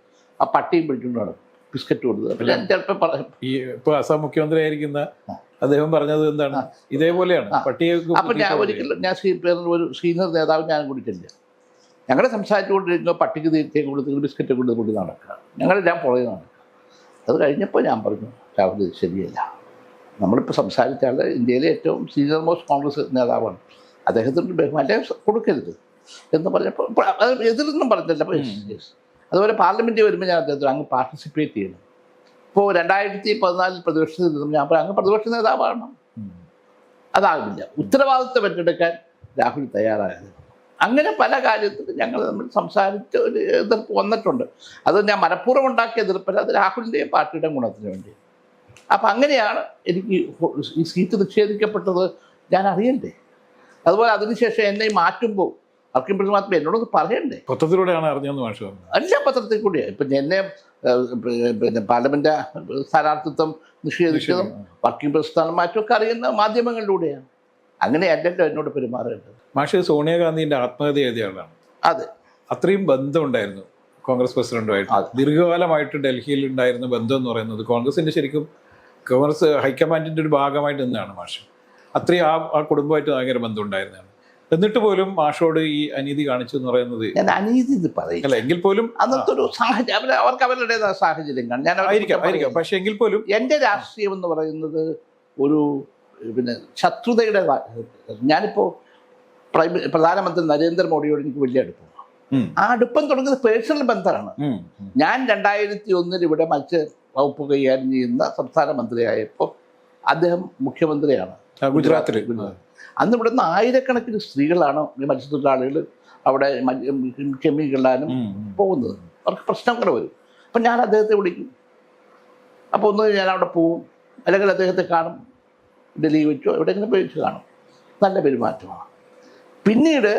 ആ പട്ടിയും പിടിച്ചുകൊണ്ട് നടക്കും, ബിസ്ക്കറ്റ് കൊടുത്തത്. അപ്പോൾ ഞാൻ ചിലപ്പോൾ പറയും, ഈ ഇപ്പോൾ അസം മുഖ്യമന്ത്രി ആയിരിക്കുന്ന അദ്ദേഹം പറഞ്ഞത് എന്താണ്, ഇതേപോലെയാണ് പട്ടിയെ. അപ്പം ഞാൻ ഒരിക്കലും ഞാൻ ഒരു സീനിയർ നേതാവ് ഞാൻ കൂടി ചെല്ലുക, ഞങ്ങൾ സംസാരിച്ചുകൊണ്ടിരിക്കുമ്പോൾ പട്ടിക്ക് തീറ്റയെ കൊടുത്ത് ബിസ്ക്കറ്റ് കൊണ്ട് നടക്കുക, ഞങ്ങളെല്ലാം പുറകെ നടക്കുക. അത് കഴിഞ്ഞപ്പോൾ ഞാൻ പറഞ്ഞു രാഹുൽ ഇത് ശരിയല്ല, നമ്മളിപ്പോൾ സംസാരിച്ച ആൾ ഇന്ത്യയിലെ ഏറ്റവും സീനിയർ മോസ്റ്റ് കോൺഗ്രസ് നേതാവാണ്, അദ്ദേഹത്തിൻ്റെ ബഹുമാനം കൊടുക്കരുത് എന്ന് പറഞ്ഞപ്പോൾ അത് എതിരൊന്നും പറഞ്ഞില്ല. അപ്പോൾ അതുപോലെ പാർലമെൻറ്റിൽ വരുമ്പോൾ ഞാൻ അദ്ദേഹത്തിന് അങ്ങ് പാർട്ടിസിപ്പേറ്റ് ചെയ്യണം. ഇപ്പോൾ 2014 പ്രതിപക്ഷത്തിൽ നിന്നും ഞാൻ അങ്ങ് പ്രതിപക്ഷ നേതാവാണ്, അതാകില്ല. ഉത്തരവാദിത്വം ഏറ്റെടുക്കാൻ രാഹുൽ തയ്യാറായത്. അങ്ങനെ പല കാര്യത്തിലും ഞങ്ങൾ നമ്മൾ സംസാരിച്ച് ഒരു എതിർപ്പ് വന്നിട്ടുണ്ട്. അത് ഞാൻ മനഃപൂർവ്വം ഉണ്ടാക്കിയ എതിർപ്പല്ല, അത് രാഹുലിൻ്റെയും പാർട്ടിയുടെയും ഗുണത്തിന് വേണ്ടി. അപ്പം അങ്ങനെയാണ് എനിക്ക് ഈ സീറ്റ് നിഷേധിക്കപ്പെട്ടത് ഞാൻ അറിയണ്ടേ. അതുപോലെ അതിനുശേഷം എന്നെ മാറ്റുമ്പോൾ വർക്കിംഗ് പ്രസിഡന്റ് എന്നോടൊന്ന് പറയണ്ടേ. പത്രത്തിലൂടെയാണ് അറിഞ്ഞതെന്ന് മാഷ് പറഞ്ഞു. എല്ലാ പത്രത്തിൽ കൂടിയാണ്. ഇപ്പം എന്നെ പിന്നെ പാർലമെന്റ് സ്ഥാനാർത്ഥിത്വം നിഷേധിച്ചതും വർക്കിംഗ് പ്രസിഡന്റ് മാറ്റമൊക്കെ അറിയുന്ന മാധ്യമങ്ങളിലൂടെയാണ്. അങ്ങനെ അല്ലല്ലോ എന്നോട് പെരുമാറേണ്ടത്. മാഷ് സോണിയാഗാന്ധിൻ്റെ ആത്മഹത്യ എഴുതിയാളാണ്. അതെ, അത്രയും ബന്ധമുണ്ടായിരുന്നു കോൺഗ്രസ് പ്രസിഡന്റുമായിട്ട്. ദീർഘകാലമായിട്ട് ഡൽഹിയിൽ ഉണ്ടായിരുന്ന ബന്ധം എന്ന് പറയുന്നത് കോൺഗ്രസിൻ്റെ ശരിക്കും കോൺഗ്രസ് ഹൈക്കമാൻഡിൻ്റെ ഒരു ഭാഗമായിട്ട് നിന്നാണ് മാഷ്. അത്രയും ആ കുടുംബമായിട്ട് ഭയങ്കര ബന്ധം ഉണ്ടായിരുന്നതാണ്. എന്നിട്ട് പോലും മാഷോട് ഈ അനീതി കാണിച്ചു എന്ന് പറയുന്നത്, ഞാൻ അനീതി എന്ന് പറയില്ല, എങ്കിൽ പോലും അന്നത്തെ ഒരു സാഹചര്യം അവർക്ക് അവരുടേതായ സാഹചര്യം കാണും. ഞാൻ ആയിരിക്കാം. പക്ഷെ എങ്കിൽ പോലും എൻ്റെ രാഷ്ട്രീയം എന്ന് പറയുന്നത് ഒരു പിന്നെ ശത്രുതയുടെ. ഞാനിപ്പോൾ പ്രധാനമന്ത്രി നരേന്ദ്രമോദിയോട് എനിക്ക് വലിയ അടുപ്പമാണ്. ആ അടുപ്പം തുടങ്ങുന്നത് പേഴ്സണൽ ബന്ധമാണ്. ഞാൻ 2001 ഇവിടെ മത്സ്യ വകുപ്പ് കൈകാര്യം ചെയ്യുന്ന സംസ്ഥാന മന്ത്രിയായപ്പോൾ അദ്ദേഹം മുഖ്യമന്ത്രിയാണ് ഗുജറാത്തിൽ. അന്ന് ഇവിടുന്ന് ആയിരക്കണക്കിന് സ്ത്രീകളാണ് ഈ മത്സ്യത്തൊഴിലാളികൾ അവിടെ ചെമ്മീൻ കിള്ളാനും പോകുന്നത്. അവർക്ക് പ്രശ്നങ്ങൾ വരും. അപ്പം ഞാൻ അദ്ദേഹത്തെ വിളിക്കും. അപ്പോൾ ഒന്ന് ഞാൻ അവിടെ പോവും, അല്ലെങ്കിൽ അദ്ദേഹത്തെ കാണും, ഡൽഹി വെച്ചോ എവിടെയെങ്കിലും പോയി വെച്ച് കാണും. നല്ല പെരുമാറ്റമാണ്. പിന്നീട്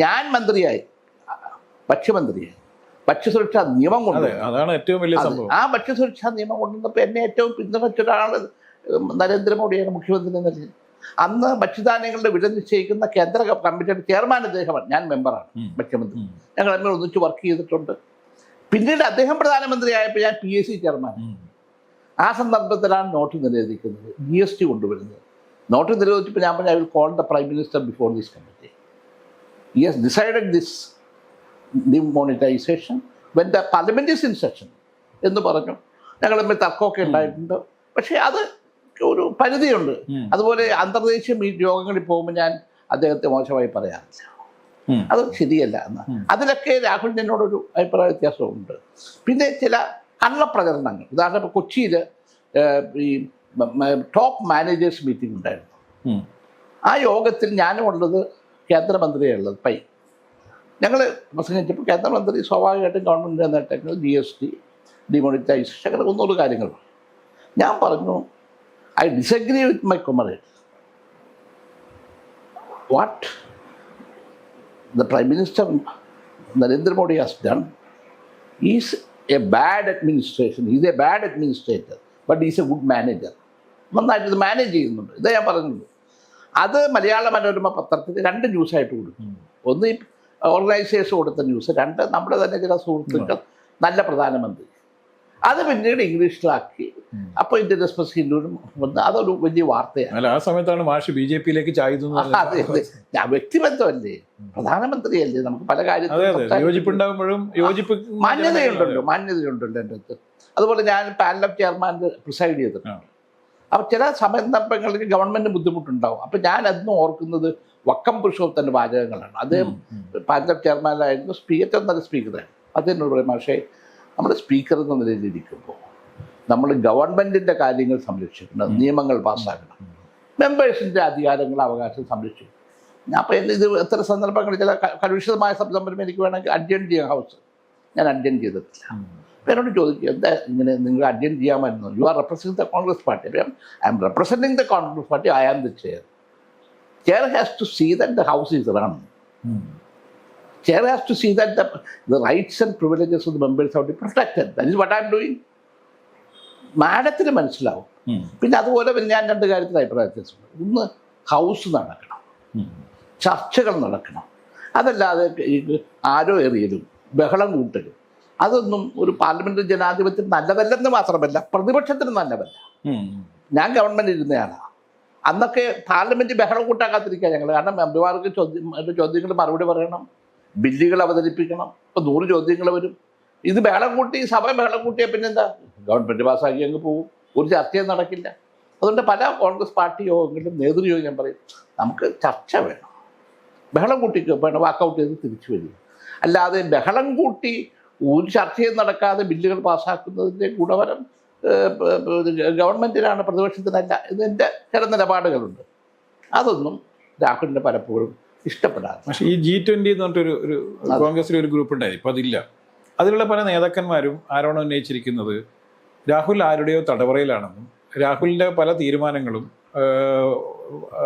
ഞാൻ മന്ത്രിയായി, ഭക്ഷ്യമന്ത്രിയായി, ഭക്ഷ്യസുരക്ഷാ നിയമം കൊണ്ട്, അതാണ് ഏറ്റവും വലിയ സംഭവം. ആ ഭക്ഷ്യസുരക്ഷാ നിയമം കൊണ്ടുവന്നപ്പോൾ എന്നെ ഏറ്റവും പിന്തുണച്ച ഒരാൾ നരേന്ദ്രമോദിയാണ് മുഖ്യമന്ത്രി എന്ന നിലയിൽ. അന്ന് ഭക്ഷ്യധാന്യങ്ങളുടെ വില നിശ്ചയിക്കുന്ന കേന്ദ്ര കമ്മിറ്റിയുടെ ചെയർമാൻ അദ്ദേഹമാണ്, ഞാൻ മെമ്പറാണ്, ഭക്ഷ്യമന്ത്രി. ഞങ്ങൾ തമ്മിൽ ഒന്നിച്ച് വർക്ക് ചെയ്തിട്ടുണ്ട്. പിന്നീട് അദ്ദേഹം പ്രധാനമന്ത്രിയായപ്പോൾ ഞാൻ PAC ചെയർമാൻ. ആ സന്ദർഭത്തിലാണ് നോട്ട് നിരോധിക്കുന്നത്, GST കൊണ്ടുവരുന്നത്. നോട്ട് നിരോധിച്ചപ്പോൾ ഞാൻ പറഞ്ഞു, I will call the prime minister before this committee. He has decided this demonetisation when the parliament is in session എന്ന് പറഞ്ഞു. ഞങ്ങൾ തമ്മിൽ തർക്കമൊക്കെ ഉണ്ടായിട്ടുണ്ട്. പക്ഷേ അത് ഒരു പരിധിയുണ്ട്. അതുപോലെ അന്തർദേശീയ യോഗങ്ങളിൽ പോകുമ്പോൾ ഞാൻ അദ്ദേഹത്തെ മോശമായി പറയാറില്ല, അത് ശരിയല്ല എന്ന്. അതിലൊക്കെ രാഹുലിന് എന്നോടൊരു അഭിപ്രായ വ്യത്യാസമുണ്ട്. പിന്നെ ചില കള്ളപ്രചരണങ്ങൾ, ഉദാഹരണം കൊച്ചിയിൽ ഈ ടോപ്പ് മാനേജേഴ്സ് മീറ്റിംഗ് ഉണ്ടായിരുന്നു. ആ യോഗത്തിൽ ഞാനും ഉള്ളത്, കേന്ദ്രമന്ത്രിയുള്ളത് പൈ. ഞങ്ങൾ പ്രസംഗിച്ചപ്പോൾ കേന്ദ്രമന്ത്രി സ്വാഭാവികമായിട്ടും ഗവൺമെൻറ് നേട്ടങ്ങൾ, GST, ഡിമോണിറ്റൈസേഷൻ, അങ്ങനെ 100 കാര്യങ്ങൾ. ഞാൻ പറഞ്ഞു, I disagree with my comrade. What the Prime Minister Narendra Modi has done is a bad administration. He is a bad administrator, but he is a good manager. നന്നായിട്ട് ഇത് manage ചെയ്യുന്നുണ്ട്. ഇതാ ഞാൻ പറയുന്നത്. അത് മലയാള മനോരമ പത്രത്തിൽ 2 ന്യൂസായിട്ട് കൊടുക്കും. ഒന്ന് ഈ ഓർഗനൈസേഷൻ കൊടുത്ത ന്യൂസ്, 2 നമ്മുടെ തന്നെ ചില സുഹൃത്തുക്കൾ, നല്ല പ്രധാനമന്ത്രി. അത് പിന്നീട് ഇംഗ്ലീഷിലാക്കി. അപ്പോൾ ഇന്ത്യൻ എക്സ്പ്രസ് ഹിന്ദുവിനും വന്ന് അതൊരു വലിയ വാർത്തയാണ്. ആ സമയത്താണ് മാഷ് BJP-യിലേക്ക് ചായുന്നത്. അതെ, വ്യക്തിബന്ധമല്ലേ, പ്രധാനമന്ത്രിയല്ലേ, നമുക്ക് പല കാര്യത്തിലും മാന്യതയുണ്ടല്ലോ എൻ്റെ അടുത്ത്. അതുപോലെ ഞാൻ പാനൽ ഓഫ് ചെയർമാൻ പ്രിസൈഡ് ചെയ്തിട്ടുണ്ട്. അപ്പോൾ ചില സന്ദർഭങ്ങളിൽ ഗവൺമെൻറ് ബുദ്ധിമുട്ടുണ്ടാവും. അപ്പോൾ ഞാൻ അന്ന് ഓർക്കുന്നത് വക്കം പുരുഷോത്തൻ്റെ വാചകങ്ങളാണ്. അദ്ദേഹം പാനൽ ഓഫ് ചെയർമാനായിരുന്നു, സ്പീക്കർ നല്ല സ്പീക്കറായിരുന്നു. അദ്ദേഹം പറയും, പക്ഷേ നമ്മുടെ സ്പീക്കർ എന്ന നിലയിലിരിക്കുമ്പോൾ നമ്മൾ ഗവൺമെൻറ്റിൻ്റെ കാര്യങ്ങൾ സംരക്ഷിക്കണം, നിയമങ്ങൾ പാസ്സാക്കണം, മെമ്പേഴ്സിൻ്റെ അധികാരങ്ങൾ, അവകാശം സംരക്ഷിക്കണം. അപ്പോൾ ഇത് എത്ര സന്ദർഭങ്ങളിൽ ചില കലുഷിതമായ സംരംഭം എനിക്ക് വേണമെങ്കിൽ അഡ്ജൻ ചെയ്യാം ഹൗസ്. ഞാൻ അഡ്ജൻ ചെയ്തിട്ടില്ല. അപ്പം എന്നോട് ചോദിക്കുക എന്താ ഇങ്ങനെ നിങ്ങൾ അഡ്ജൻ ചെയ്യാമായിരുന്നു. You are representing the Congress party. I am representing the Congress party, I am the chair. Chair has to see that the house is run. Chair has to see that the rights and privileges of the members are protected. That is what I am doing. മാഡത്തിന് മനസ്സിലാവും. പിന്നെ അതുപോലെ ഞാൻ രണ്ട് കാര്യത്തിൽ അഭിപ്രായ വ്യത്യാസമുണ്ട്. ഒന്ന്, ഹൗസ് നടക്കണം, ചർച്ചകൾ നടക്കണം. അതല്ലാതെ ആരോ എറിയലും ബഹളം കൂട്ടലും അതൊന്നും ഒരു പാർലമെന്റ് ജനാധിപത്യത്തിന് നല്ലതല്ലെന്ന് മാത്രമല്ല പ്രതിപക്ഷത്തിന് നല്ലതല്ല. ഞാൻ ഗവൺമെന്റ് ഇരുന്നയാളാണ്. അന്നൊക്കെ പാർലമെന്റ് ബഹളം കൂട്ടാക്കാതിരിക്കുക ഞങ്ങൾ. കാരണം മെമ്പർമാർക്ക് ചോദ്യങ്ങൾ മറുപടി പറയണം, ബില്ലുകൾ അവതരിപ്പിക്കണം. ഇപ്പോൾ 100 ചോദ്യങ്ങൾ വരും. ഇത് ബഹളം കൂട്ടി, സഭ ബഹളം കൂട്ടിയാൽ പിന്നെന്താ, ഗവൺമെൻറ് പാസ്സാക്കി അങ്ങ് പോകും, ഒരു ചർച്ചയും നടക്കില്ല. അതുകൊണ്ട് പല കോൺഗ്രസ് പാർട്ടി യോഗങ്ങളിലും നേതൃയോഗം ഞാൻ പറയും, നമുക്ക് ചർച്ച വേണം. ബഹളം കൂട്ടിക്ക് വേണം, വാക്കൗട്ട് ചെയ്ത് തിരിച്ചു വരിക. അല്ലാതെ ബഹളം കൂട്ടി ഒരു ചർച്ചയും നടക്കാതെ ബില്ലുകൾ പാസ്സാക്കുന്നതിൻ്റെ ഗുണഫലം ഗവൺമെൻറ്റിനാണ്, പ്രതിപക്ഷത്തിനല്ല. ഇതിൻ്റെ ചില നിലപാടുകളുണ്ട്. അതൊന്നും രാഹുലിന് പലപ്പോഴും ഇഷ്ടപ്പെടാതെ. പക്ഷേ ഈ G20 എന്ന് പറഞ്ഞിട്ടൊരു കോൺഗ്രസിൽ ഒരു ഗ്രൂപ്പ് ഉണ്ടായി, ഇപ്പോൾ അതില്ല. അതിലുള്ള പല നേതാക്കന്മാരും ആരാണ് ഉന്നയിച്ചിരിക്കുന്നത്, രാഹുൽ ആരുടെയോ തടവറയിലാണെന്നും രാഹുലിൻ്റെ പല തീരുമാനങ്ങളും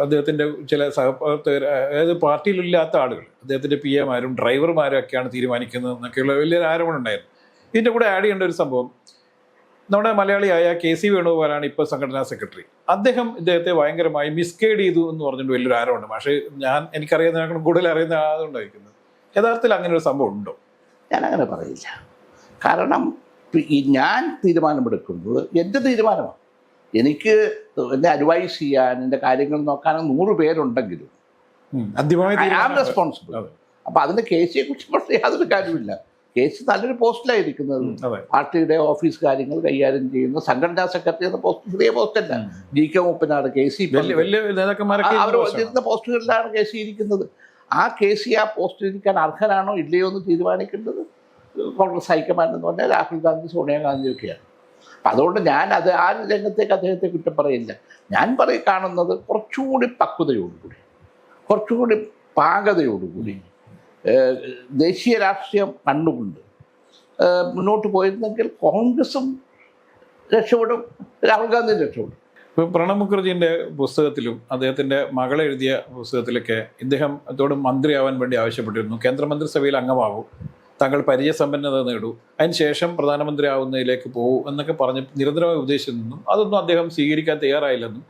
അദ്ദേഹത്തിൻ്റെ ചില അതായത് പാർട്ടിയിലില്ലാത്ത ആളുകൾ, അദ്ദേഹത്തിൻ്റെ PM-മാരും ഡ്രൈവർമാരും ഒക്കെയാണ് തീരുമാനിക്കുന്നത് എന്നൊക്കെയുള്ള വലിയൊരു ആരോപണം ഉണ്ടായിരുന്നു. ഇതിൻ്റെ കൂടെ ആഡ് ചെയ്യേണ്ട ഒരു സംഭവം, നമ്മുടെ മലയാളിയായ KC വേണുഗോപാലാണ് ഇപ്പോൾ സംഘടനാ സെക്രട്ടറി. ഇദ്ദേഹത്തെ ഭയങ്കരമായി മിസ്ഗൈഡ് ചെയ്തു എന്ന് പറഞ്ഞിട്ട് വലിയൊരു ആരോപണം. പക്ഷേ എനിക്കറിയുന്നതിനേക്കാളും കൂടുതൽ അറിയുന്ന ആളുണ്ടായിരിക്കുന്നത്. യഥാർത്ഥത്തിൽ അങ്ങനെ ഒരു സംഭവം ഉണ്ടോ? ഞാനങ്ങനെ പറയില്ല. കാരണം ഞാൻ തീരുമാനമെടുക്കുന്നത് എൻ്റെ തീരുമാനമാണ്. എനിക്ക് എന്നെ അഡ്വൈസ് ചെയ്യാൻ, എൻ്റെ കാര്യങ്ങൾ നോക്കാനും 100 പേരുണ്ടെങ്കിലും ഐ ആം റെസ്പോൺസിബിൾ. അപ്പം അതിന് KCയെ കുറിച്ച് പറഞ്ഞാൽ യാതൊരു കാര്യമില്ല. KC നല്ലൊരു പോസ്റ്റിലായിരിക്കുന്നത്. പാർട്ടിയുടെ ഓഫീസ് കാര്യങ്ങൾ കൈകാര്യം ചെയ്യുന്ന സംഘടനാ സെക്രട്ടറി എന്ന പോസ്റ്റ് ചെറിയ പോസ്റ്റല്ല. GK മൂപ്പനാണ് KC അവർ ഇരുന്ന പോസ്റ്റുകളിലാണ് KC ഇരിക്കുന്നത്. ആ KC ആ പോസ്റ്റിൽ ഇരിക്കാൻ അർഹനാണോ ഇല്ലയോ എന്ന് തീരുമാനിക്കേണ്ടത് കോൺഗ്രസ് ഹൈക്കമാൻഡ് എന്ന് പറഞ്ഞാൽ രാഹുൽ ഗാന്ധി, സോണിയാഗാന്ധിയൊക്കെയാണ്. അപ്പം അതുകൊണ്ട് ഞാൻ ആ രംഗത്തേക്ക് അദ്ദേഹത്തെ കുറ്റം പറയില്ല. ഞാൻ കാണുന്നത് കുറച്ചുകൂടി പക്വതയോടുകൂടി, കുറച്ചുകൂടി പാകതയോടുകൂടി, ദേശീയ രാഷ്ട്രീയം കണ്ടുകൊണ്ട് മുന്നോട്ട് പോയിരുന്നെങ്കിൽ കോൺഗ്രസും രക്ഷപ്പെടും, രാഹുൽ ഗാന്ധിയും രക്ഷപ്പെടും. ഇപ്പോൾ പ്രണബ് മുഖർജിൻ്റെ പുസ്തകത്തിലും അദ്ദേഹത്തിൻ്റെ മകളെഴുതിയ പുസ്തകത്തിലൊക്കെ ഇദ്ദേഹത്തോട് മന്ത്രിയാവാൻ വേണ്ടി ആവശ്യപ്പെട്ടിരുന്നു. കേന്ദ്രമന്ത്രിസഭയിൽ അംഗമാവും, താങ്കൾ പരിചയസമ്പന്നത നേടൂ, അതിനുശേഷം പ്രധാനമന്ത്രി ആവുന്നതിലേക്ക് പോകൂ എന്നൊക്കെ പറഞ്ഞ് നിരന്തരമായി ഉപദേശിച്ചെന്നും അതൊന്നും അദ്ദേഹം സ്വീകരിക്കാൻ തയ്യാറായില്ലെന്നും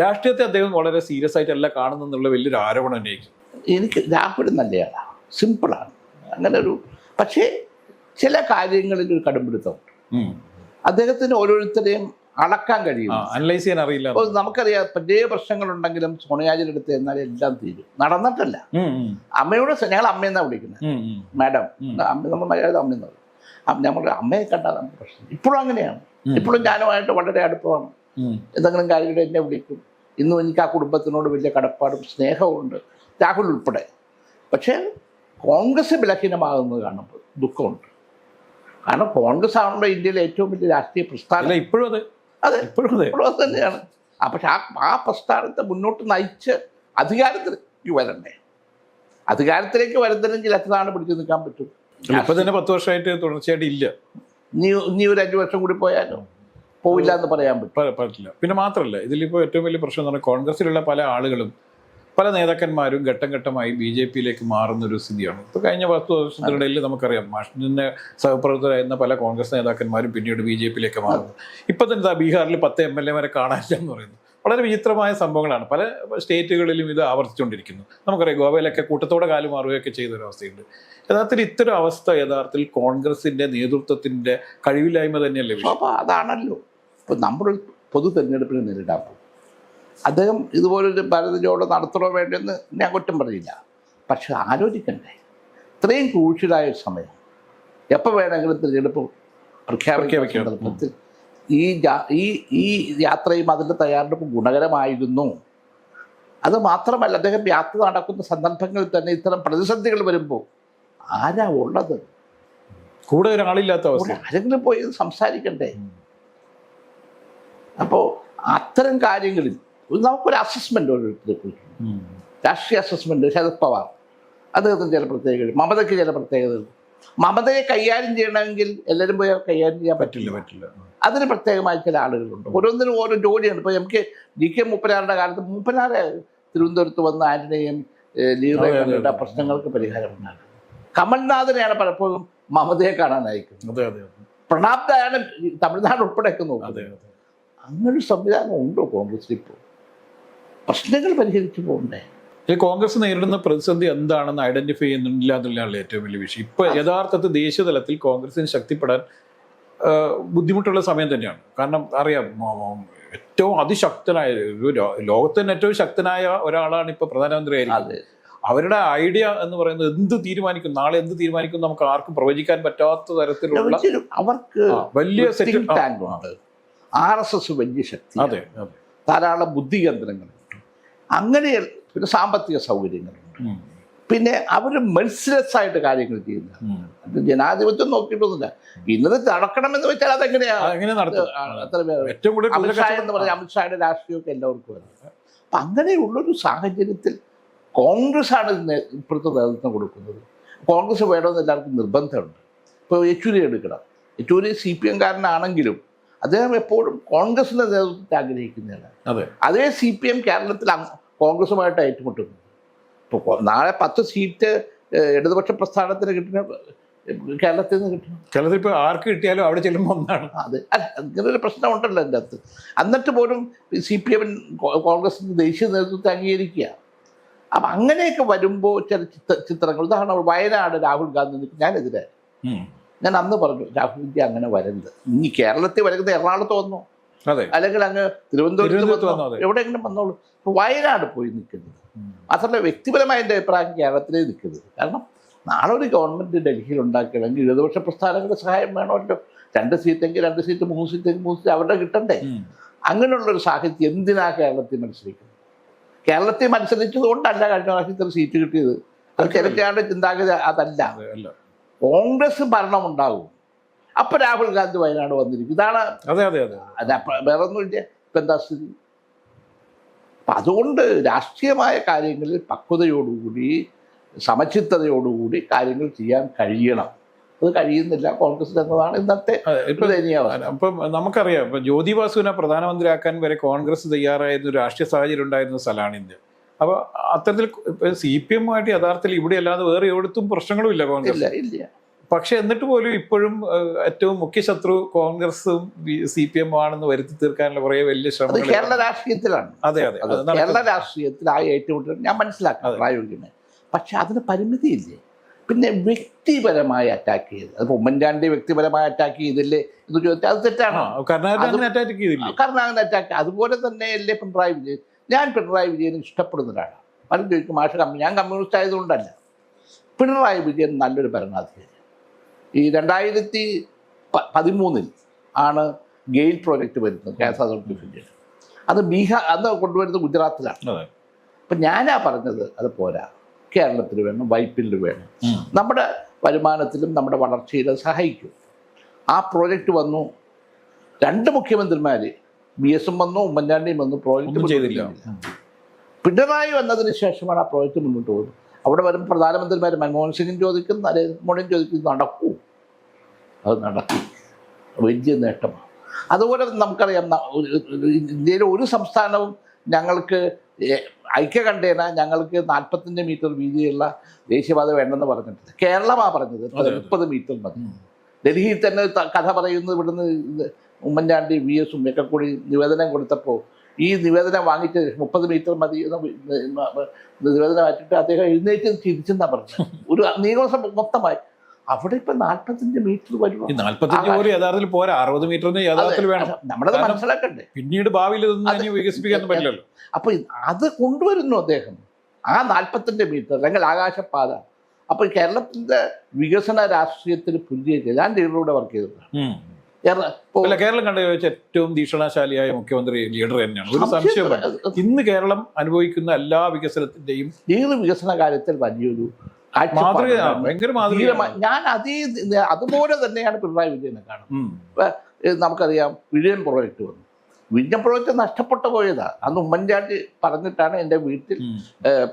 രാഷ്ട്രീയത്തെ അദ്ദേഹം വളരെ സീരിയസ് ആയിട്ടല്ല കാണുന്നെന്നുള്ള വലിയൊരു ആരോപണം ഉന്നയിക്കും. എനിക്ക് രാഹുൽ നല്ലയാളാണ്, സിമ്പിളാണ്, അങ്ങനെ ഒരു. പക്ഷേ ചില കാര്യങ്ങളിൽ ഒരു കടുംപിടുത്തമുണ്ട്. അദ്ദേഹത്തിന് ഓരോരുത്തരെയും അളക്കാൻ കഴിയും, അനലൈസ് ചെയ്യാൻ അറിയില്ല. അപ്പോൾ നമുക്കറിയാം വലിയ പ്രശ്നങ്ങളുണ്ടെങ്കിലും സോണിയാജിയുടെ അടുത്ത് എന്നാൽ എല്ലാം തീരും. നടന്നിട്ടല്ല. അമ്മയോട് ഞങ്ങൾ അമ്മയെന്നാണ് വിളിക്കുന്നത്, മാഡം. അമ്മ നമ്മൾ മലയാളം അമ്മയെന്ന് പറയും. നമ്മൾ അമ്മയെ കണ്ടാൽ നമുക്ക് പ്രശ്നം. ഇപ്പോഴും അങ്ങനെയാണ്. ഇപ്പോഴും ഞാനുമായിട്ട് വളരെ അടുപ്പമാണ്. എന്തെങ്കിലും കാര്യങ്ങൾ എന്നെ വിളിക്കും. ഇന്നും എനിക്ക് ആ കുടുംബത്തിനോട് വലിയ കടപ്പാടും സ്നേഹവും ഉണ്ട്, രാഹുൽ ഉൾപ്പെടെ. പക്ഷേ കോൺഗ്രസ് ബലഹീനമാകുന്നത് കാണുമ്പോൾ ദുഃഖമുണ്ട്. കാരണം കോൺഗ്രസ് ആണല്ലോ ഇന്ത്യയിലെ ഏറ്റവും വലിയ രാഷ്ട്രീയ പ്രസ്ഥാനം. ഇപ്പോഴും അതെ, ഇപ്പോഴും അത് തന്നെയാണ്. പക്ഷെ ആ പ്രസ്ഥാനത്തെ മുന്നോട്ട് നയിച്ച് അധികാരത്തിലേക്ക് വരണ്ടേ? അധികാരത്തിലേക്ക് വരുന്നില്ലെങ്കിൽ എത്ര നാൾ പിടിച്ചു നിൽക്കാൻ പറ്റും? ഇപ്പം തന്നെ 10 വർഷമായിട്ട് തുടർച്ചയായിട്ട് ഇല്ല. നീ ഒരു 5 വർഷം കൂടി പോയാലോ പോവില്ല എന്ന് പറയാൻ പറ്റില്ല. പിന്നെ മാത്രമല്ല, ഇതിലിപ്പോൾ ഏറ്റവും വലിയ പ്രശ്നം എന്ന് പറഞ്ഞാൽ കോൺഗ്രസിലുള്ള പല ആളുകളും, പല നേതാക്കന്മാരും ഘട്ടം ഘട്ടമായി BJP-യിലേക്ക് മാറുന്നൊരു സ്ഥിതിയാണ്. ഇപ്പോൾ കഴിഞ്ഞ 10 വർഷത്തിനിടയിൽ നമുക്കറിയാം, മാഷിൻ്റെ സഹപ്രവർത്തകരായിരുന്ന പല കോൺഗ്രസ് നേതാക്കന്മാരും പിന്നീട് BJP-യിലേക്ക് മാറുന്നു. ഇപ്പം തന്നെ ബീഹാറിൽ 10 MLA-മാരെ കാണാനില്ല എന്ന് പറയുന്നു. വളരെ വിചിത്രമായ സംഭവങ്ങളാണ്. പല സ്റ്റേറ്റുകളിലും ഇത് ആവർത്തിച്ചുകൊണ്ടിരിക്കുന്നു. നമുക്കറിയാം, ഗോവയിലൊക്കെ കൂട്ടത്തോടെ കാലുമാറുകയൊക്കെ ചെയ്തൊരവസ്ഥയുണ്ട്. യഥാർത്ഥത്തിൽ ഇത്തരം അവസ്ഥ യഥാർത്ഥത്തിൽ കോൺഗ്രസിൻ്റെ നേതൃത്വത്തിൻ്റെ കഴിവില്ലായ്മ തന്നെയല്ലേ? അപ്പോൾ അതാണല്ലോ ഇപ്പോൾ നമ്മളൊരു പൊതു തെരഞ്ഞെടുപ്പിന് നേരിടാൻ പോകും. അദ്ദേഹം ഇതുപോലൊരു ഭാരത് ജോഡോ നടത്തണോ വേണ്ടെന്ന് ഞാൻ കുറ്റം പറയില്ല. പക്ഷെ ആലോചിക്കണ്ടേ, ഇത്രയും ക്രൂഷ്യലായ ഒരു സമയം, എപ്പോൾ വേണമെങ്കിലും തിരഞ്ഞെടുപ്പ് പ്രഖ്യാപിക്കാൻ ഈ യാത്രയും അതിൻ്റെ തയ്യാറെടുപ്പും ഗുണകരമായിരുന്നു. അത് മാത്രമല്ല, അദ്ദേഹം യാത്ര നടക്കുന്ന സന്ദർഭങ്ങളിൽ തന്നെ ഇത്തരം പ്രതിസന്ധികൾ വരുമ്പോൾ ആരാ ഉള്ളത്? കൂടെ ഒരാളില്ലാത്ത അവസ്ഥ. ആരെങ്കിലും പോയി സംസാരിക്കണ്ടേ? അപ്പോൾ അത്തരം കാര്യങ്ങളിൽ നമുക്കൊരു അസസ്മെൻ്റ് ഓരോരുത്തരെ രാഷ്ട്രീയ അസസ്മെൻ്റ്. ശരത് പവാർ, അദ്ദേഹത്തിന് ചില പ്രത്യേകതകൾ, മമതയ്ക്ക് ചില പ്രത്യേകതകൾ, മമതയെ കൈകാര്യം ചെയ്യണമെങ്കിൽ എല്ലാവരും പോയി കൈകാര്യം ചെയ്യാൻ പറ്റില്ല. പറ്റില്ല. അതിന് പ്രത്യേകമായി ചില ആളുകളുണ്ട്. ഓരോന്നിനും ഓരോ ജോലിയുണ്ട്. ഇപ്പോൾ നമുക്ക് DK മൂപ്പനാരുടെ കാലത്ത് മൂപ്പനാരെ തിരുവനന്തപുരത്ത് വന്ന് ആന്റണിയും ലീഡറെ കണ്ടിട്ട് ആ പ്രശ്നങ്ങൾക്ക് പരിഹാരം ഉണ്ടാകും. കമൽനാഥനെയാണ് പലപ്പോഴും മമതയെ കാണാൻ അയക്കുന്നത്. പ്രണാബ് ദായാണ് തമിഴ്നാട് ഉൾപ്പെടെയൊക്കെ നോക്കുന്നത്. അങ്ങനൊരു സംവിധാനം ഉണ്ടോ കോൺഗ്രസിൽ ഇപ്പോൾ? പ്രശ്നങ്ങൾ പരിഹരിച്ചു പോകണ്ടേ? ഈ കോൺഗ്രസ് നേരിടുന്ന പ്രതിസന്ധി എന്താണെന്ന് ഐഡന്റിഫൈ ചെയ്യുന്നില്ല എന്നുള്ളതാണ് ഏറ്റവും വലിയ വിഷയം. ഇപ്പൊ യഥാർത്ഥത്തിൽ ദേശീയ തലത്തിൽ കോൺഗ്രസിന് ശക്തിപ്പെടാൻ ബുദ്ധിമുട്ടുള്ള സമയം തന്നെയാണ്. കാരണം അറിയാം, ഏറ്റവും അതിശക്തനായ ലോകത്ത് തന്നെ ഏറ്റവും ശക്തനായ ഒരാളാണ് ഇപ്പൊ പ്രധാനമന്ത്രിയായിരിക്കുന്നത്. അവരുടെ ഐഡിയ എന്ന് പറയുന്നത് എന്ത് തീരുമാനിക്കും, നാളെ എന്ത് തീരുമാനിക്കും നമുക്ക് ആർക്കും പ്രവചിക്കാൻ പറ്റാത്ത തരത്തിലുള്ള അവർക്ക് വലിയ RSS വലിയ ശക്തി, അതെ ധാരാളം ബുദ്ധി കേന്ദ്രങ്ങളുണ്ട്, അങ്ങനെ പിന്നെ സാമ്പത്തിക സൗകര്യങ്ങളുണ്ട്, പിന്നെ അവർ മെഴ്സിലെസ് ആയിട്ട് കാര്യങ്ങൾ ചെയ്യുന്നത്. ജനാധിപത്യം നോക്കിയിട്ടൊന്നുമില്ല. ഇന്നത് നടക്കണമെന്ന് വെച്ചാൽ അതെങ്ങനെയാ അത്ര അമിത്ഷാ എന്ന് പറഞ്ഞാൽ അമിത്ഷായുടെ രാഷ്ട്രീയമൊക്കെ എല്ലാവർക്കും അറിയാം. അപ്പം അങ്ങനെയുള്ളൊരു സാഹചര്യത്തിൽ കോൺഗ്രസ് ആണ് ഇപ്പോഴത്തെ നേതൃത്വം കൊടുക്കുന്നത്. കോൺഗ്രസ് വേണമെന്ന് എല്ലാവർക്കും നിർബന്ധമുണ്ട്. ഇപ്പോൾ യെച്ചൂരി എടുക്കണം. യെച്ചൂരി CPM കാരനാണെങ്കിലും അദ്ദേഹം എപ്പോഴും കോൺഗ്രസിന്റെ നേതൃത്വത്തെ ആഗ്രഹിക്കുന്നതാണ്. അതേ CPM കേരളത്തിൽ കോൺഗ്രസുമായിട്ട് ഏറ്റുമുട്ടുന്നു. ഇപ്പോൾ നാളെ 10 സീറ്റ് ഇടതുപക്ഷ പ്രസ്ഥാനത്തിന് കിട്ടുന്ന കേരളത്തിൽ നിന്ന് കിട്ടണം. കേരളത്തിൽ ഇപ്പോൾ ആർക്ക് കിട്ടിയാലും അവിടെ ചെല്ലുമ്പോൾ ഒന്നാണ്. അതെ, അങ്ങനെ ഒരു പ്രശ്നം ഉണ്ടല്ലോ എൻ്റെ അകത്ത്. എന്നിട്ട് പോലും CPM കോൺഗ്രസിന്റെ ദേശീയ നേതൃത്വത്തെ അംഗീകരിക്കുക. അപ്പം അങ്ങനെയൊക്കെ വരുമ്പോൾ ചില ചിത്രങ്ങൾ, ഉദാഹരണം വയനാട് രാഹുൽ ഗാന്ധി ഞാനെതിരെ. ഞാൻ അന്ന് പറഞ്ഞു രാഹുൽജി അങ്ങനെ വരരുത്. ഇനി കേരളത്തിൽ വരുന്നത് എറണാകുളത്ത് വന്നോ, അല്ലെങ്കിൽ അങ്ങ് തിരുവനന്തപുരത്ത് വന്നോ, എവിടെയെങ്കിലും വന്നോളൂ. വയനാട് പോയി നിൽക്കുന്നത് മാത്രമല്ല, വ്യക്തിപരമായ എൻ്റെ അഭിപ്രായം കേരളത്തിലേ നിൽക്കുന്നത്. കാരണം നാളെ ഒരു ഗവൺമെൻറ് ഡൽഹിയിൽ ഉണ്ടാക്കണമെങ്കിൽ ഇടതുപക്ഷ പ്രസ്ഥാനങ്ങളുടെ സഹായം വേണമല്ലോ. 2 സീറ്റെങ്കിൽ 2 സീറ്റ്, 3 സീറ്റെങ്കിൽ 3 സീറ്റ് അവരുടെ കിട്ടണ്ടേ? അങ്ങനെയുള്ളൊരു സാഹിത്യം എന്തിനാ കേരളത്തിൽ മത്സരിക്കുന്നത്? കേരളത്തിൽ മത്സരിച്ചതുകൊണ്ടല്ല കഴിഞ്ഞ പ്രാവശ്യത്തിൽ സീറ്റ് കിട്ടിയത്. അത് ചിലക്കാരുടെ ചിന്താഗതി അതല്ല. കോൺഗ്രസ് ഭരണമുണ്ടാകും, അപ്പൊ രാഹുൽ ഗാന്ധി വയനാട് വന്നിരിക്കും. ഇതാണ് വേറെ ഒന്നുമില്ല. ഇപ്പം എന്താ സ്ഥിതി? അപ്പം അതുകൊണ്ട് രാഷ്ട്രീയമായ കാര്യങ്ങളിൽ പക്വതയോടുകൂടി സമചിത്തതയോടുകൂടി കാര്യങ്ങൾ ചെയ്യാൻ കഴിയണം. അത് കഴിയുന്നില്ല കോൺഗ്രസ് എന്നതാണ് ഇന്നത്തെ ദയനീയാവസ്ഥ. അപ്പം നമുക്കറിയാം, ഇപ്പം ജ്യോതി ബാസുവിനെ പ്രധാനമന്ത്രിയാക്കാൻ വരെ കോൺഗ്രസ് തയ്യാറായിരുന്ന രാഷ്ട്രീയ സാഹചര്യം ഉണ്ടായിരുന്ന സ്ഥലമാണ് ഇന്ത്യ. അപ്പോൾ അത്തരത്തിൽ CPM ആയിട്ട് യഥാർത്ഥത്തിൽ ഇവിടെ അല്ലാതെ വേറെ എവിടത്തും പ്രശ്നങ്ങളും ഇല്ല കോൺഗ്രസ്. ഇല്ല. പക്ഷെ എന്നിട്ട് പോലും ഇപ്പോഴും ഏറ്റവും മുഖ്യ ശത്രു കോൺഗ്രസും CPM ആണെന്ന് വരുത്തി തീർക്കാനുള്ള കുറേ വലിയ ശ്രമങ്ങൾ കേരള രാഷ്ട്രീയത്തിലാണ്. അതെ കേരള രാഷ്ട്രീയത്തിൽ ആ ഏറ്റുമുട്ടൽ ഞാൻ മനസ്സിലാക്കാം, പ്രായോഗികമായി. പക്ഷെ അതിന് പരിമിതിയില്ലേ? പിന്നെ വ്യക്തിപരമായി അറ്റാക്ക് ചെയ്ത്, അതിപ്പോൾ ഉമ്മൻചാണ്ടി വ്യക്തിപരമായി അറ്റാക്ക് ചെയ്തില്ലേ എന്ന് ചോദിച്ചാൽ അത് തെറ്റാണ്. കർണാടകൻ അറ്റാക്ക് അതുപോലെ തന്നെയല്ലേ പിണറായി വിജയൻ. ഞാൻ പിണറായി വിജയനെ ഇഷ്ടപ്പെടുന്ന ഒരാളാണ്. പലരും ചോദിക്കും ഞാൻ കമ്മ്യൂണിസ്റ്റ് ആയതുകൊണ്ടല്ല. പിണറായി വിജയൻ നല്ലൊരു ഭരണാധികാരി. ഈ 2013 ആണ് ഗെയിൽ പ്രോജക്റ്റ് വരുന്നത്, ഗ്യാസ് അതോറിറ്റി ഓഫ് ഇന്ത്യ. അത് അന്ന് കൊണ്ടുവരുന്നത് ഗുജറാത്തിലാണ്. അപ്പം ഞാനാ പറഞ്ഞത് അത് പോരാ, കേരളത്തിൽ വേണം, വൈപ്പിൽ വേണം, നമ്മുടെ വരുമാനത്തിലും നമ്മുടെ വളർച്ചയിലും സഹായിക്കും. ആ പ്രോജക്റ്റ് വന്നു. 2 മുഖ്യമന്ത്രിമാർ BS വന്നു, ഉമ്മൻചാണ്ടിയും വന്നു, പ്രോജക്റ്റ് ചെയ്തില്ല. പിണറായി വന്നതിന് ശേഷമാണ് ആ പ്രോജക്റ്റ് മുന്നോട്ട് പോകുന്നത്. അവിടെ വരുമ്പോൾ പ്രധാനമന്ത്രിമാർ മൻമോഹൻ സിംഗും ചോദിക്കും, നരേന്ദ്രമോദിയും ചോദിക്കും, നടക്കൂ. അത് നടത്തി, വലിയ നേട്ടമാണ്. അതുപോലെ നമുക്കറിയാം, ഇന്ത്യയിലെ ഒരു സംസ്ഥാനവും ഞങ്ങൾക്ക് ഐക്യകണ്ഠേന ഞങ്ങൾക്ക് 45 മീറ്റർ വീതിയുള്ള ദേശീയപാത വേണ്ടെന്ന് പറഞ്ഞിട്ടില്ല. കേരളമാണ് പറഞ്ഞത് 30 മീറ്റർ മതി. ഡൽഹിയിൽ തന്നെ കഥ പറയുന്നത് ഇവിടുന്ന് ഉമ്മൻചാണ്ടി VS ഒക്കെ കൂടി നിവേദനം കൊടുത്തപ്പോൾ ഈ നിവേദനം വാങ്ങിച്ച് 30 മീറ്റർ മതി നിവേദനം വായിച്ചിട്ട് അദ്ദേഹം എഴുന്നേറ്റ് തിരിച്ചെന്നാ പറഞ്ഞത്. ഒരു നിയമസഭ മൊത്തമായി അവിടെ ഇപ്പൊ 45 മീറ്റർ വരും. 45 യഥാർത്ഥത്തിൽ പോരാ, 60 മീറ്ററിന് യഥാർത്ഥത്തിൽ വേണം. നമ്മളത് മനസ്സിലാക്കണ്ടേ? പിന്നീട് ഭാവിയിൽ വികസിപ്പിക്കാൻ പറ്റില്ലല്ലോ. അപ്പൊ അത് കൊണ്ടുവരുന്നു അദ്ദേഹം, ആ 45 മീറ്റർ അല്ലെങ്കിൽ ആകാശപാത. അപ്പൊ കേരളത്തിന്റെ വികസന രാഷ്ട്രീയത്തിന് പുതിയ ഞാൻ ലീഡറിലൂടെ വർക്ക് ചെയ്തതാണ്. കേരളം കണ്ടു വെച്ച ഏറ്റവും ഭീഷണശാലിയായ മുഖ്യമന്ത്രി ലീഡർ തന്നെയാണ്. ഒരു സംശയമില്ല. ഇന്ന് കേരളം അനുഭവിക്കുന്ന എല്ലാ വികസനത്തിന്റെയും വികസന കാര്യത്തിൽ വലിയൊരു ഞാൻ അതുപോലെ തന്നെയാണ് പിണറായി വിജയനെ കാണുന്നത്. നമുക്കറിയാം വിഴിഞ്ഞം പ്രോജക്റ്റ് വന്നു. വിഴിഞ്ഞം പ്രോജക്റ്റ് നഷ്ടപ്പെട്ടു പോയതാ. അന്ന് ഉമ്മൻചാണ്ടി പറഞ്ഞിട്ടാണ് എൻ്റെ വീട്ടിൽ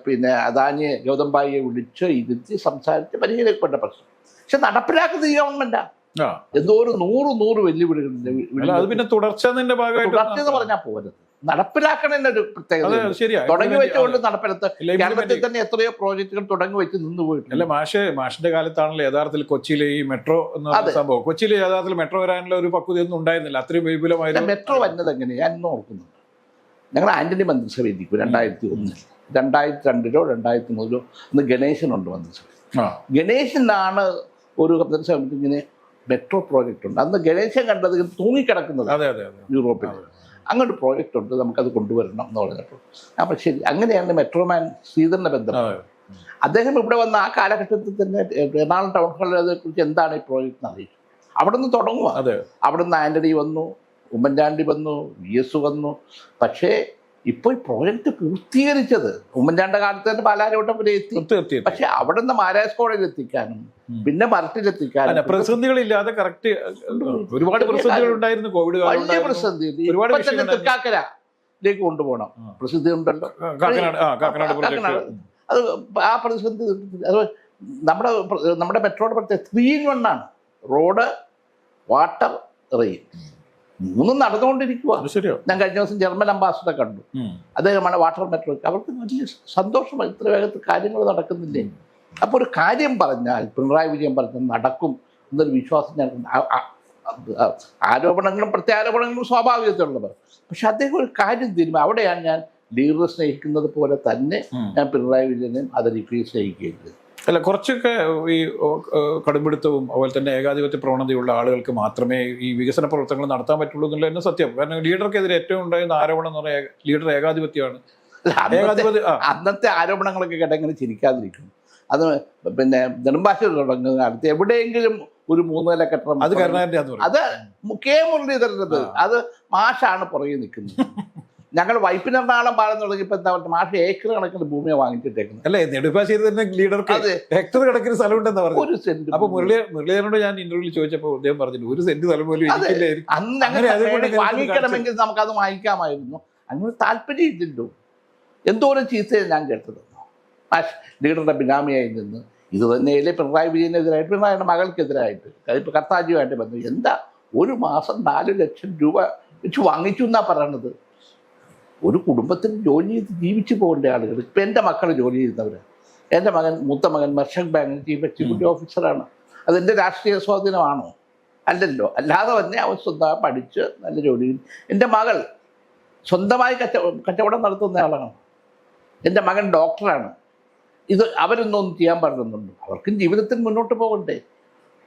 പിന്നെ അദാനിയെ ഗൗതംബായിയെ വിളിച്ച് ഇരുത്തി സംസാരിച്ച് പരിഹരിക്കപ്പെട്ട പ്രശ്നം. പക്ഷെ നടപ്പിലാക്കുന്ന ഈ ഗവൺമെന്റാ. ആ എന്തോ ഒരു 100 വെല്ലുവിളികളുണ്ട്. അല്ല, അത് പിന്നെ തുടർച്ചതിന്റെ ഭാഗമായിട്ട് തുടർച്ചയെന്ന് പറഞ്ഞാൽ പോരുത്, നടപ്പിലാക്കണതിന്റെ ഒരു പ്രത്യേകത. ശരിയാ, തുടങ്ങി വെച്ചുകൊണ്ട് നടപ്പിലാത്ത ഇല്ല, കേരളത്തിൽ തന്നെ എത്രയോ പ്രോജക്റ്റുകൾ തുടങ്ങി വെച്ച് നിന്ന് പോയിട്ടുണ്ട്. അല്ല, മാഷിന്റെ കാലത്താണല്ലോ യഥാർത്ഥത്തിൽ കൊച്ചിയിലെ ഈ മെട്രോ എന്ന് പറയുന്ന സംഭവം, കൊച്ചിയിൽ യഥാർത്ഥത്തിൽ മെട്രോ വരാനുള്ള ഒരു പക്വതയൊന്നും ഉണ്ടായിരുന്നില്ല. അത്രയും വിപുലമായ മെട്രോ വന്നത് എങ്ങനെയാണ് ഞാൻ ഇന്ന് ഓർക്കുന്നുണ്ട്. ഞങ്ങൾ ആന്റണി മന്ത്രിസഭയിലേക്ക് 2001, 2002 2003 ഇന്ന് ഗണേശനുണ്ട് മന്ത്രിസഭ. ഗണേശനാണ് ഒരു മന്ത്രിസഭ ഇങ്ങനെ മെട്രോ പ്രോജക്റ്റ് ഉണ്ട്. അന്ന് ഗണേശൻ കണ്ടത് തൂങ്ങിക്കിടക്കുന്നത് യൂറോപ്പിൽ. അങ്ങനെ ഒരു പ്രോജക്റ്റ് ഉണ്ട്, നമുക്കത് കൊണ്ടുവരണം എന്ന് പറഞ്ഞപ്പോൾ അപ്പോൾ ശരി, അങ്ങനെയാണ് മെട്രോമാൻ ശ്രീധരനെ ബന്ധം. അദ്ദേഹം ഇവിടെ വന്ന ആ കാലഘട്ടത്തിൽ തന്നെ എറണാകുളം ടൗൺ ഹാളിൽ അതേക്കുറിച്ച് എന്താണ് ഈ പ്രോജക്റ്റ് എന്ന് അറിയിച്ചു. അവിടെ നിന്ന് തുടങ്ങുക. അവിടെ നിന്ന് ആന്റണി വന്നു, ഉമ്മൻചാണ്ടി വന്നു, VS വന്നു. പക്ഷേ ഇപ്പോൾ പ്രോജക്റ്റ് പൂർത്തീകരിച്ചത് ഉമ്മൻചാണ്ടി കാലത്ത് തന്നെ പാലാരിവട്ടം വരെ എത്തി. പക്ഷെ അവിടെ നിന്ന് മാരാജ് കോളേജിൽ എത്തിക്കാനും പിന്നെ മരട്ടിലെത്തിക്കാനും പ്രതിസന്ധികളില്ലാതെ കറക്റ്റ് ഒരുപാട് പ്രതിസന്ധികൾ ഉണ്ടായിരുന്നു. കോവിഡ് വലിയ പ്രതിസന്ധി. ഇപ്പൊ തന്നെ തൃക്കാക്കരയിലേക്ക് കൊണ്ടുപോകണം, പ്രസിദ്ധി ഉണ്ടല്ലോ കാക്കനാട്. അത് ആ പ്രതിസന്ധി അത് നമ്മുടെ മെട്രോയുടെ പ്രത്യേക 3-in-1 ആണ്. റോഡ്, വാട്ടർ, റെയിൽ, 3 നടന്നുകൊണ്ടിരിക്കുക. ഞാൻ കഴിഞ്ഞ ദിവസം ജർമ്മൻ അംബാസിഡറെ കണ്ടു. അദ്ദേഹമാണ് വാട്ടർ മെട്രോ. അവർക്ക് വലിയ സന്തോഷമായി, ഇത്ര വേഗത്തിൽ കാര്യങ്ങൾ നടക്കുന്നില്ലേ. അപ്പോൾ ഒരു കാര്യം പറഞ്ഞാൽ പിണറായി വിജയൻ പറഞ്ഞാൽ നടക്കും എന്നൊരു വിശ്വാസം ഞാൻ. ആരോപണങ്ങളും പ്രത്യാരോപണങ്ങളും സ്വാഭാവികതയുള്ളവർ. പക്ഷെ അദ്ദേഹം ഒരു കാര്യം തീരുമാനം. അവിടെയാണ് ഞാൻ ലീഡറെ സ്നേഹിക്കുന്നത് പോലെ തന്നെ ഞാൻ പിണറായി വിജയനെയും ആദരിക്കുകയും സ്നേഹിക്കുകയും ചെയ്തു. അല്ല, കുറച്ചൊക്കെ ഈ കടുംപിടുത്തവും അതുപോലെ തന്നെ ഏകാധിപത്യ പ്രവണതയുള്ള ആളുകൾക്ക് മാത്രമേ ഈ വികസന പ്രവർത്തനങ്ങൾ നടത്താൻ പറ്റുള്ളൂ എന്നുള്ള തന്നെ സത്യം. കാരണം ലീഡർക്കെതിരെ ഏറ്റവും ഉണ്ടായിരുന്ന ആരോപണം എന്ന് പറഞ്ഞാൽ ലീഡർ ഏകാധിപത്യമാണ്. അന്നത്തെ ആരോപണങ്ങളൊക്കെ കേട്ടെങ്ങനെ ചിരിക്കാതിരിക്കും. അത് പിന്നെ നെടുമ്പാശ്ശേരി തുടങ്ങുന്ന കാലത്ത് എവിടെയെങ്കിലും ഒരു 3 നില കെട്ടിടം, അത് കരുണാകരൻ്റെ, അത് കെ മുരളീധരൻ്റെത്, അത് മാഷാണ് പുറകെ നിൽക്കുന്നത്. ഞങ്ങൾ വൈപ്പിനെറണാകുളം പാലം തുടങ്ങിയപ്പോൾ എന്താ പറയുക, മാഷ് ഏക്കർ കണക്കിന് ഭൂമിയെ വാങ്ങിച്ചിട്ടേക്കുന്നത്. അല്ലേ, നെടുമ്പാശ്ശേരി തന്നെ ലീഡർക്ക് ഹെക്ടർ കണക്കിന് സ്ഥലം ഉണ്ടെന്ന് പറഞ്ഞു. 1 സെന്റ്. അപ്പൊ മുരളീധരനോട് ഞാൻ ഇന്റർവ്യൂവിൽ ചോദിച്ചപ്പോൾ അദ്ദേഹം പറഞ്ഞു 1 സെന്റ് സ്ഥലം പോലും അന്ന് വാങ്ങിക്കണമെങ്കിൽ നമുക്കത് വാങ്ങിക്കാമായിരുന്നു. അങ്ങനെ താല്പര്യം ഇല്ലല്ലോ. എന്തോരം ചീത്തയാണ് ഞാൻ കേട്ടത്. മാഷ് ലീഡറുടെ ബിനാമിയായി നിന്ന് ഇത് തന്നെയല്ലേ പിണറായി വിജയനെതിരായിട്ട്, പിണറായിയുടെ മകൾക്കെതിരായിട്ട്, ഇപ്പോൾ കർത്താജിയുമായിട്ട് ബന്ധം. എന്താ 1 മാസം 4 ലക്ഷം രൂപ വെച്ച് വാങ്ങിച്ചു എന്നാ പറയണത്. ഒരു കുടുംബത്തിന് ജോലി ചെയ്ത് ജീവിച്ചു പോകേണ്ട ആളുകൾ. ഇപ്പം എൻ്റെ മക്കൾ ജോലി ചെയ്യുന്നവർ. എൻ്റെ മൂത്ത മകൻ മർഷക് ബാങ്കിൽ ചീഫ് എക്സിക്യൂട്ടീവ് ഓഫീസറാണ്. അതെൻ്റെ രാഷ്ട്രീയ സ്വാധീനമാണോ? അല്ലല്ലോ. അല്ലാതെ തന്നെ അവൻ സ്വന്തമായി പഠിച്ച് നല്ല ജോലി. എൻ്റെ മകൾ സ്വന്തമായി കച്ചവടം നടത്തുന്ന ആളാണ്. എൻ്റെ മകൻ ഡോക്ടറാണ്. ഇത് അവരൊന്നും ചെയ്യാൻ പാടുന്നുണ്ട്. അവർക്കും ജീവിതത്തിൽ മുന്നോട്ട് പോകണ്ടേ.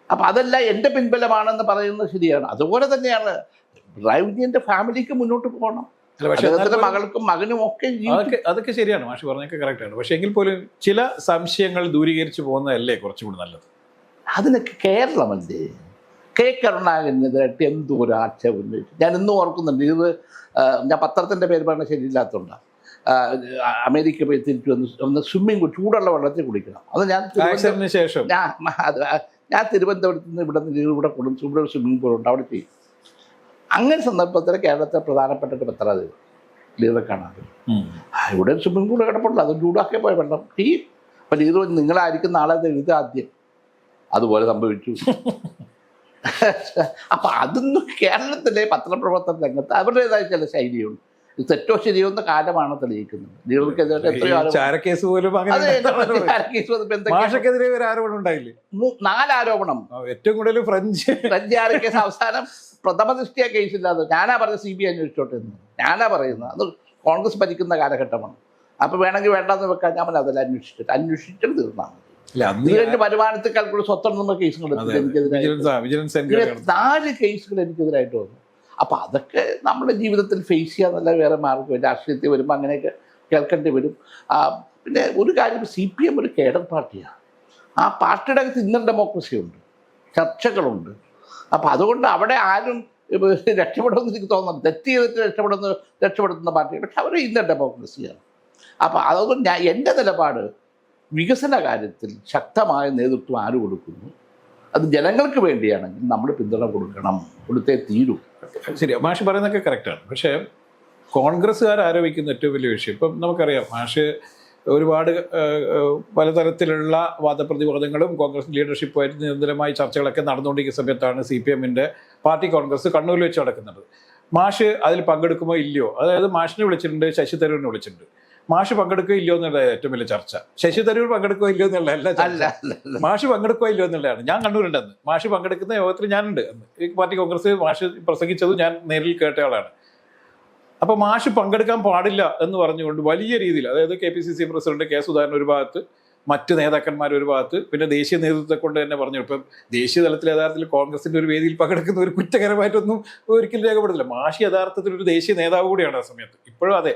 അപ്പം അതെല്ലാം എൻ്റെ പിൻബലമാണെന്ന് പറയുന്നത് ശരിയാണ്. അതുപോലെ തന്നെയാണ് പിണറായി വിജയൻ്റെ ഫാമിലിക്ക് മുന്നോട്ട് പോകണം. മകൾക്കും മകനും ഒക്കെ അതൊക്കെ ശരിയാണ്, മാഷ് പറഞ്ഞൊക്കെ കറക്റ്റാണ്. പക്ഷെ എങ്കിൽ പോലും ചില സംശയങ്ങൾ ദൂരീകരിച്ചു പോകുന്നതല്ലേ കുറച്ചുകൂടി നല്ലത്. അതിനൊക്കെ കേരളമല്ലേ. കെ കരുണാകരനെതിരായിട്ട് എന്തോ ഒരു ആക്ഷേപം ഉന്നയിച്ചു. ഞാൻ ഇന്നും ഓർക്കുന്നുണ്ട്. ഇത് ഞാൻ പത്രത്തിൻ്റെ പേര് പറഞ്ഞാൽ ശരിയില്ലാത്തതുകൊണ്ടാണ്. അമേരിക്ക പോയി തിരിച്ചു വന്ന് സ്വിമ്മിങ് ചൂടുള്ള വെള്ളത്തിൽ കുടിക്കണം. അത് ശേഷം ഞാൻ തിരുവനന്തപുരത്ത് നിന്ന് ഇവിടെ കൊടുക്കും. ഇവിടെ സ്വിമ്മിംഗ് പൂളുണ്ട്, അവിടെ ചെയ്യും. അങ്ങനെ സന്ദർഭത്തിൽ കേരളത്തിലെ പ്രധാനപ്പെട്ട ഒരു പത്രാധിപർ ലീഡറെ കാണാതെ ഇവിടെ ഒരു സ്വിമ്മിംഗ് പൂൾ കിടപ്പുണ്ട്, അത് ചൂടാക്കിയ പോയ വെള്ളം ചെയ്യും. അപ്പം ലീഡർ നിങ്ങളായിരിക്കും നാളെ എഴുതുക ആദ്യം. അതുപോലെ സംഭവിച്ചു. അപ്പം അതൊന്നും കേരളത്തിലെ പത്രപ്രവർത്തന രംഗത്ത് അവരുടേതായ ചില ശൈലിയുണ്ട്. ഇത് തെറ്റോ ശരിയോ എന്ന കാലമാണ് തെളിയിക്കുന്നത്. ലീഡർക്കെതിരെ എത്രയോ 4 ആരോപണം. ഏറ്റവും കൂടുതൽ ഫ്രഞ്ച് കേസ് അവസാനം പ്രഥമ ദൃഷ്ടിയ കേസില്ലാതെ ഞാനാ പറഞ്ഞ CBI അന്വേഷിച്ചോട്ടെ എന്ന് ഞാനാ പറയുന്നത്. അത് കോൺഗ്രസ് ഭരിക്കുന്ന കാലഘട്ടമാണ്. അപ്പം വേണമെങ്കിൽ വേണ്ടെന്ന് വെക്കാൻ ഞാൻ പറഞ്ഞാൽ അതെല്ലാം അന്വേഷിച്ചിട്ട് തീർന്നാണ്. ഇതിന്റെ വരുമാനത്തെക്കാൾ കൂടുതൽ സ്വത്തുണ്ടെന്ന കേസുകൾ എനിക്കെതിരായിട്ട് 4 കേസുകൾ എനിക്കെതിരായിട്ട് വന്നു. അപ്പം അതൊക്കെ നമ്മുടെ ജീവിതത്തിൽ ഫേസ് ചെയ്യാന്നല്ല വേറെ മാർഗ്ഗം. രാഷ്ട്രീയത്തിൽ വരുമ്പോൾ അങ്ങനെയൊക്കെ കേൾക്കേണ്ടി വരും. പിന്നെ ഒരു കാര്യം, CPM ഒരു കേഡർ പാർട്ടിയാണ്. ആ പാർട്ടിയുടെ അകത്ത് ഇന്നർ ഡെമോക്രസി ഉണ്ട്, ചർച്ചകളുണ്ട്. അപ്പം അതുകൊണ്ട് അവിടെ ആരും രക്ഷപ്പെടുമെന്ന് എനിക്ക് തോന്നുന്നു. തെറ്റ് ചെയ്തിട്ട് രക്ഷപ്പെടുത്തുന്ന പാർട്ടിയാണ്. പക്ഷെ അവർ ഇന്നർ ഡെമോക്രസിയാണ്. അപ്പം അതുകൊണ്ട് എൻ്റെ നിലപാട് വികസന കാര്യത്തിൽ ശക്തമായ നേതൃത്വം ആര് കൊടുക്കുന്നു, അത് ജനങ്ങൾക്ക് വേണ്ടിയാണെങ്കിൽ നമ്മൾ പിന്തുണ കൊടുത്തേ തീരൂ. ശരി, മാഷ് പറയുന്നതൊക്കെ കറക്റ്റാണ്. പക്ഷേ കോൺഗ്രസ്സുകാർ ആരോപിക്കുന്ന ഏറ്റവും വലിയ വിഷയം, ഇപ്പം നമുക്കറിയാം മാഷ് ഒരുപാട് പലതരത്തിലുള്ള വാദപ്രതിവാദങ്ങളും കോൺഗ്രസ് ലീഡർഷിപ്പുമായിട്ട് നിരന്തരമായി ചർച്ചകളൊക്കെ നടന്നുകൊണ്ടിരിക്കുന്ന സമയത്താണ് CPM-ന്റെ പാർട്ടി കോൺഗ്രസ് കണ്ണൂരിൽ വെച്ച് നടക്കുന്നത്. മാഷ് അതിൽ പങ്കെടുക്കുമോ ഇല്ലയോ, അതായത് മാഷിനെ വിളിച്ചിട്ടുണ്ട്, ശശി തരൂരിനെ വിളിച്ചിട്ടുണ്ട്. മാഷ് പങ്കെടുക്കുകയോ ഇല്ലയോ എന്നുള്ള ഏറ്റവും വലിയ ചർച്ച. ശശി തരൂർ പങ്കെടുക്കുകയോ ഇല്ലയോ എന്നുള്ളതല്ല ചർച്ച, മാഷ് പങ്കെടുക്കുകയോ ഇല്ലയോ എന്നുള്ളതാണ്. ഞാൻ കണ്ണൂരുണ്ടെന്ന്, മാഷ് പങ്കെടുക്കുന്ന യോഗത്തിൽ ഞാനുണ്ട് എന്ന്. ഈ പാർട്ടി കോൺഗ്രസ് മാഷ് പ്രസംഗിച്ചതും ഞാൻ നേരിൽ കേട്ട ആളാണ്. അപ്പോൾ മാഷ് പങ്കെടുക്കാൻ പാടില്ല എന്ന് പറഞ്ഞുകൊണ്ട് വലിയ രീതിയിൽ, അതായത് KPCC പ്രസിഡന്റ് K. സുധാകരൻ ഒരു ഭാഗത്ത്, മറ്റ് നേതാക്കന്മാർ ഒരു ഭാഗത്ത്, പിന്നെ ദേശീയ നേതൃത്വത്തെ കൊണ്ട് തന്നെ പറഞ്ഞു. ഇപ്പം ദേശീയ തലത്തിൽ യഥാർത്ഥത്തിൽ കോൺഗ്രസിന്റെ ഒരു വേദിയിൽ പങ്കെടുക്കുന്ന ഒരു കുറ്റകരമായിട്ടൊന്നും ഒരിക്കലും രേഖപ്പെടുത്തില്ല. മാഷി യഥാർത്ഥത്തിൽ ഒരു ദേശീയ നേതാവ് കൂടിയാണ് ആ സമയത്ത്. ഇപ്പോഴും അതെ.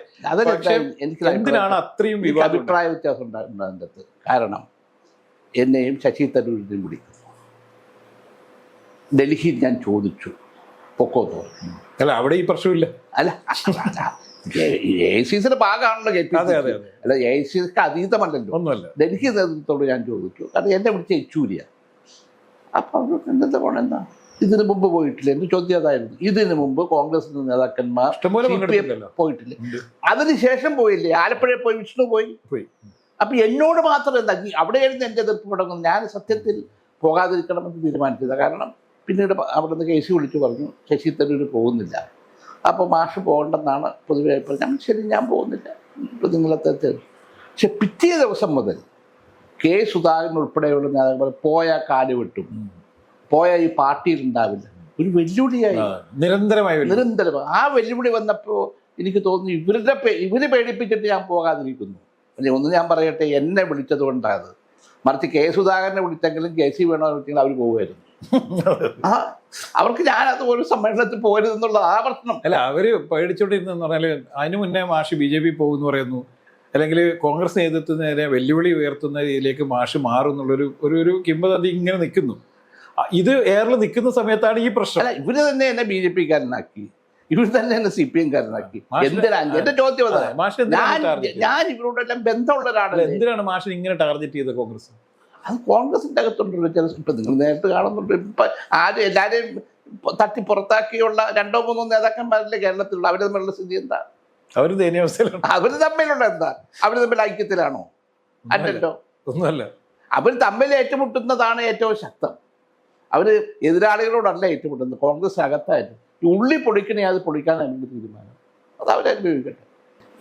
എന്തിനാണ് അത്രയും അഭിപ്രായ വ്യത്യാസം ഉണ്ടാകുന്നത്? കാരണം എന്നെയും ശശി തരൂരിനെയും വിളിക്കുന്നു. ഡൽഹിയിൽ ഞാൻ ചോദിച്ചു, പൊക്കോ തോന്നി. അല്ല, അവിടെ ഈ പ്രശ്നമില്ല. അല്ല, AICCയുടെ ഭാഗമാണല്ലോ KPCC. അല്ല, AICCക്ക് അതീതമല്ലല്ലോ. ഒന്നുമല്ല. ഡൽഹി നേതൃത്വത്തോട് ഞാൻ ചോദിച്ചു, കാരണം എന്നെ വിളിച്ച യെച്ചൂരിയ. അപ്പം അവർക്ക് എന്താ പോണെന്താ, ഇതിനു മുമ്പ് പോയിട്ടില്ല. എന്റെ ചോദ്യം അതായിരുന്നു. ഇതിനു മുമ്പ് കോൺഗ്രസിന്റെ നേതാക്കന്മാർ പോയിട്ടില്ല, അതിനുശേഷം പോയില്ലേ? ആലപ്പുഴയിൽ പോയി, വിഷ്ണു പോയി. അപ്പൊ എന്നോട് മാത്രം എന്താ അവിടെയായിരുന്നു എന്റെ എതിർപ്പ് തുടങ്ങുന്നത്. ഞാൻ സത്യത്തിൽ പോകാതിരിക്കണമെന്ന് തീരുമാനിച്ചത്. കാരണം പിന്നീട് അവിടെ നിന്ന് കേസ് വിളിച്ചു പറഞ്ഞു ശശി തരൂർ പോകുന്നില്ല, അപ്പോൾ മാഷ് പോകണ്ടെന്നാണ് പൊതുവെ അഭിപ്രായം. ശരി, ഞാൻ പോകുന്നില്ല, ഇപ്പോൾ നിങ്ങളെ തരും. പക്ഷെ പിറ്റേ ദിവസം മുതൽ K. സുധാകരൻ ഉൾപ്പെടെയുള്ള നേതാക്കൾ പോയ കാല് വെട്ടും, പോയ ഈ പാർട്ടിയിൽ ഉണ്ടാവില്ല, ഒരു വെല്ലുവിളിയായി നിരന്തരം. ആ വെല്ലുവിളി വന്നപ്പോൾ എനിക്ക് തോന്നുന്നു ഇവര് പേടിപ്പിച്ചിട്ട് ഞാൻ പോകാതിരിക്കുന്നു. അല്ലെ, ഒന്ന് ഞാൻ പറയട്ടെ, എന്നെ വിളിച്ചത് കൊണ്ടാണ്. മറിച്ച് K. സുധാകരനെ വിളിച്ചെങ്കിലും KC വേണോ വിളിച്ചെങ്കിലും അവർ പോകുമായിരുന്നു. അവർക്ക് ഞാനത് ഒരു സമ്മേളനത്തിൽ പോകരുതെന്നുള്ള ആ പ്രശ്നം. അല്ല, അവര് പേടിച്ചോണ്ടിരുന്നെന്ന് പറഞ്ഞാല് അതിനു മുന്നേ മാഷ് BJP പോകുന്നു പറയുന്നു, അല്ലെങ്കിൽ കോൺഗ്രസ് നേതൃത്വത്തിന് നേരെ വെല്ലുവിളി ഉയർത്തുന്ന രീതിയിലേക്ക് മാഷ് മാറും എന്നുള്ളൊരു ഒരു കിംവദന്തി ഇങ്ങനെ നിൽക്കുന്നു. ഇത് നിൽക്കുന്ന സമയത്താണ് ഈ പ്രശ്നം. അല്ല, ഇവര് തന്നെ എന്നെ BJP-കാരനാക്കി, ഇവർ തന്നെ എന്നെ CPM-കാരനാക്കി. എന്തിനാ എന്റെ ചോദ്യം? ഞാൻ ഇവരോടെല്ലാം ബന്ധമുള്ള ഒരാളാണ്. എന്തിനാണ് മാഷിന് ഇങ്ങനെ ടാർഗറ്റ് ചെയ്തത് കോൺഗ്രസ്? അത് കോൺഗ്രസിൻ്റെ അകത്തുണ്ടല്ലോ ചില. ഇപ്പം നിങ്ങൾ നേരിട്ട് കാണുന്നുണ്ട്, ഇപ്പം ആരും എല്ലാവരെയും തട്ടി പുറത്താക്കിയുള്ള 2-3 നേതാക്കന്മാരല്ലേ കേരളത്തിലുള്ള. അവർ തമ്മിലുള്ള സ്ഥിതി എന്താ? അവർ തമ്മിലുള്ള എന്താ? അവർ തമ്മിൽ ഐക്യത്തിലാണോ? അല്ലല്ലോ, ഒന്നുമല്ല. അവർ തമ്മിൽ ഏറ്റുമുട്ടുന്നതാണ് ഏറ്റവും ശക്തം. അവർ എതിരാളികളോടല്ല ഏറ്റുമുട്ടുന്നത്, കോൺഗ്രസിനകത്തായിട്ട്. ഈ ഉള്ളി പൊളിക്കണേ അത് പൊളിക്കാനാണ് എൻ്റെ തീരുമാനം. അത് അവരനുഭവിക്കട്ടെ.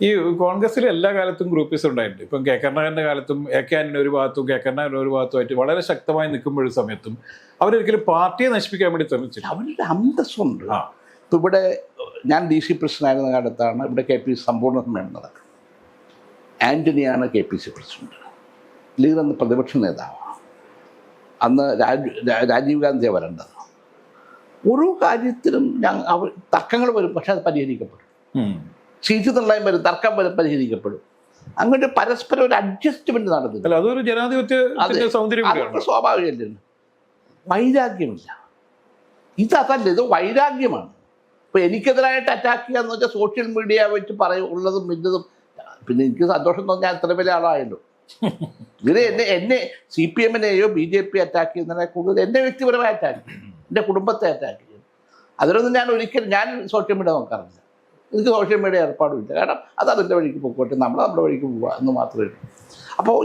ഈ കോൺഗ്രസ്സിൽ എല്ലാ കാലത്തും ഗ്രൂപ്പിസം ഉണ്ടായിട്ടുണ്ട്. ഇപ്പം K. കരുണാകരൻ്റെ കാലത്തും AK ആന്റണി ഒരു ഭാഗത്തും K. കരുണാകരൻ ഒരു ഭാഗത്തുമായിട്ട് വളരെ ശക്തമായി നിൽക്കുമ്പോഴും സമയത്തും അവരൊരിക്കലും പാർട്ടിയെ നശിപ്പിക്കാൻ വേണ്ടി ശ്രമിച്ചില്ല. അവരുടെ അന്തസ്സുണ്ട്. ഇപ്പം ഇവിടെ ഞാൻ DC പ്രസിഡന്റായിരുന്ന കാലത്താണ് ഇവിടെ KPC സമ്പൂർണ്ണ സമ്മേളനം നടക്കുന്നത്. ആന്റണിയാണ് KPC പ്രസിഡന്റ്. ലീഗ് അന്ന് പ്രതിപക്ഷ നേതാവാണ്. അന്ന് രാജീവ് ഗാന്ധി വരേണ്ടത്. ഓരോ കാര്യത്തിലും തർക്കങ്ങൾ വരും, പക്ഷെ അത് പരിഹരിക്കപ്പെടും. സീറ്റ് നിർണ്ണയം വരും, തർക്കം വരും, പരിഹരിക്കപ്പെടും. അങ്ങോട്ട് പരസ്പരം ഒരു അഡ്ജസ്റ്റ്മെന്റ് നടന്നില്ല. അതൊരു ജനാധിപത്യ സൗന്ദര്യം, സ്വാഭാവികമല്ലേ. വൈരാഗ്യമില്ല. ഇതല്ല, ഇത് വൈരാഗ്യമാണ്. ഇപ്പൊ എനിക്കെതിരായിട്ട് അറ്റാക്ക് ചെയ്യാന്ന് വെച്ചാൽ സോഷ്യൽ മീഡിയ വെച്ച് ഉള്ളതും ഇന്നതും. പിന്നെ എനിക്ക് സന്തോഷം തോന്നിയാൽ അത്ര വലിയ ആളായല്ലോ. ഇവര് എന്നെ CPM-നെയോ BJP അറ്റാക്ക് ചെയ്യുന്നതിനെ കൂടുതൽ എന്നെ വ്യക്തിപരമായി അറ്റാക്ക് ചെയ്യും, എൻ്റെ കുടുംബത്തെ അറ്റാക്ക് ചെയ്യും. അതിലൊന്നും ഞാൻ സോഷ്യൽ മീഡിയ നോക്കാറില്ല. എനിക്ക് സോഷ്യൽ മീഡിയ ഏർപ്പാടുമില്ല. കാരണം അത് അതിൻ്റെ വഴിക്ക് പോയിക്കോട്ടെ, നമ്മുടെ വഴിക്ക് പോവുക എന്ന് മാത്രമേ ഉള്ളൂ. അപ്പോൾ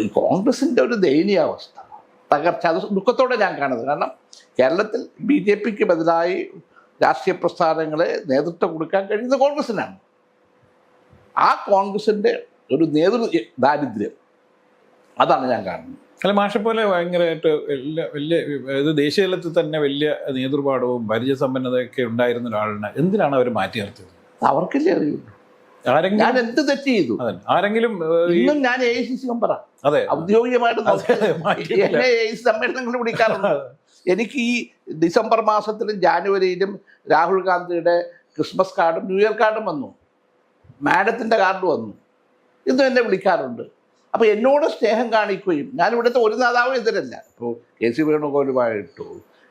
ഈ കോൺഗ്രസിൻ്റെ ഒരു ദയനീയാവസ്ഥ, തകർച്ച, അത് ദുഃഖത്തോടെ ഞാൻ കാണുന്നത്. കാരണം കേരളത്തിൽ BJP-ക്ക് ബദലായി രാഷ്ട്രീയ പ്രസ്ഥാനങ്ങളെ നേതൃത്വം കൊടുക്കാൻ കഴിയുന്ന കോൺഗ്രസിനാണ്. ആ കോൺഗ്രസിൻ്റെ ഒരു ദാരിദ്ര്യം, അതാണ് ഞാൻ കാണുന്നത്. അല്ല, മാഷെ പോലെ ഭയങ്കരമായിട്ട് വലിയ ദേശീയ തലത്തിൽ തന്നെ വലിയ നേതൃപാഠവും പരിചയസമ്പന്നതയൊക്കെ ഉണ്ടായിരുന്ന ഒരാളിനെ എന്തിനാണ് അവർ മാറ്റി നിർത്തിയത്? അവർക്കല്ലേ അറിയുള്ളൂ. ഞാൻ എന്ത് തെറ്റ് ചെയ്തു? ആരെങ്കിലും ഇന്നും ഞാൻ AICC മെമ്പറാണ്. അതെ, ഔദ്യോഗികമായിട്ട് എന്നെ AICC സമ്മേളനങ്ങൾ വിളിക്കാറുണ്ട്. എനിക്ക് ഈ ഡിസംബർ മാസത്തിലും ജാനുവരിയിലും രാഹുൽ ഗാന്ധിയുടെ ക്രിസ്മസ് കാർഡും ന്യൂ ഇയർ കാർഡും വന്നു, മാഡത്തിൻ്റെ കാർഡ് വന്നു. ഇന്നും എന്നെ വിളിക്കാറുണ്ട്. അപ്പോൾ എന്നോട് സ്നേഹം കാണിക്കുകയും, ഞാൻ ഇവിടുത്തെ ഒരു നേതാവും എതിരല്ല. ഇപ്പോൾ KC വേണുഗോപാലുമായിട്ടോ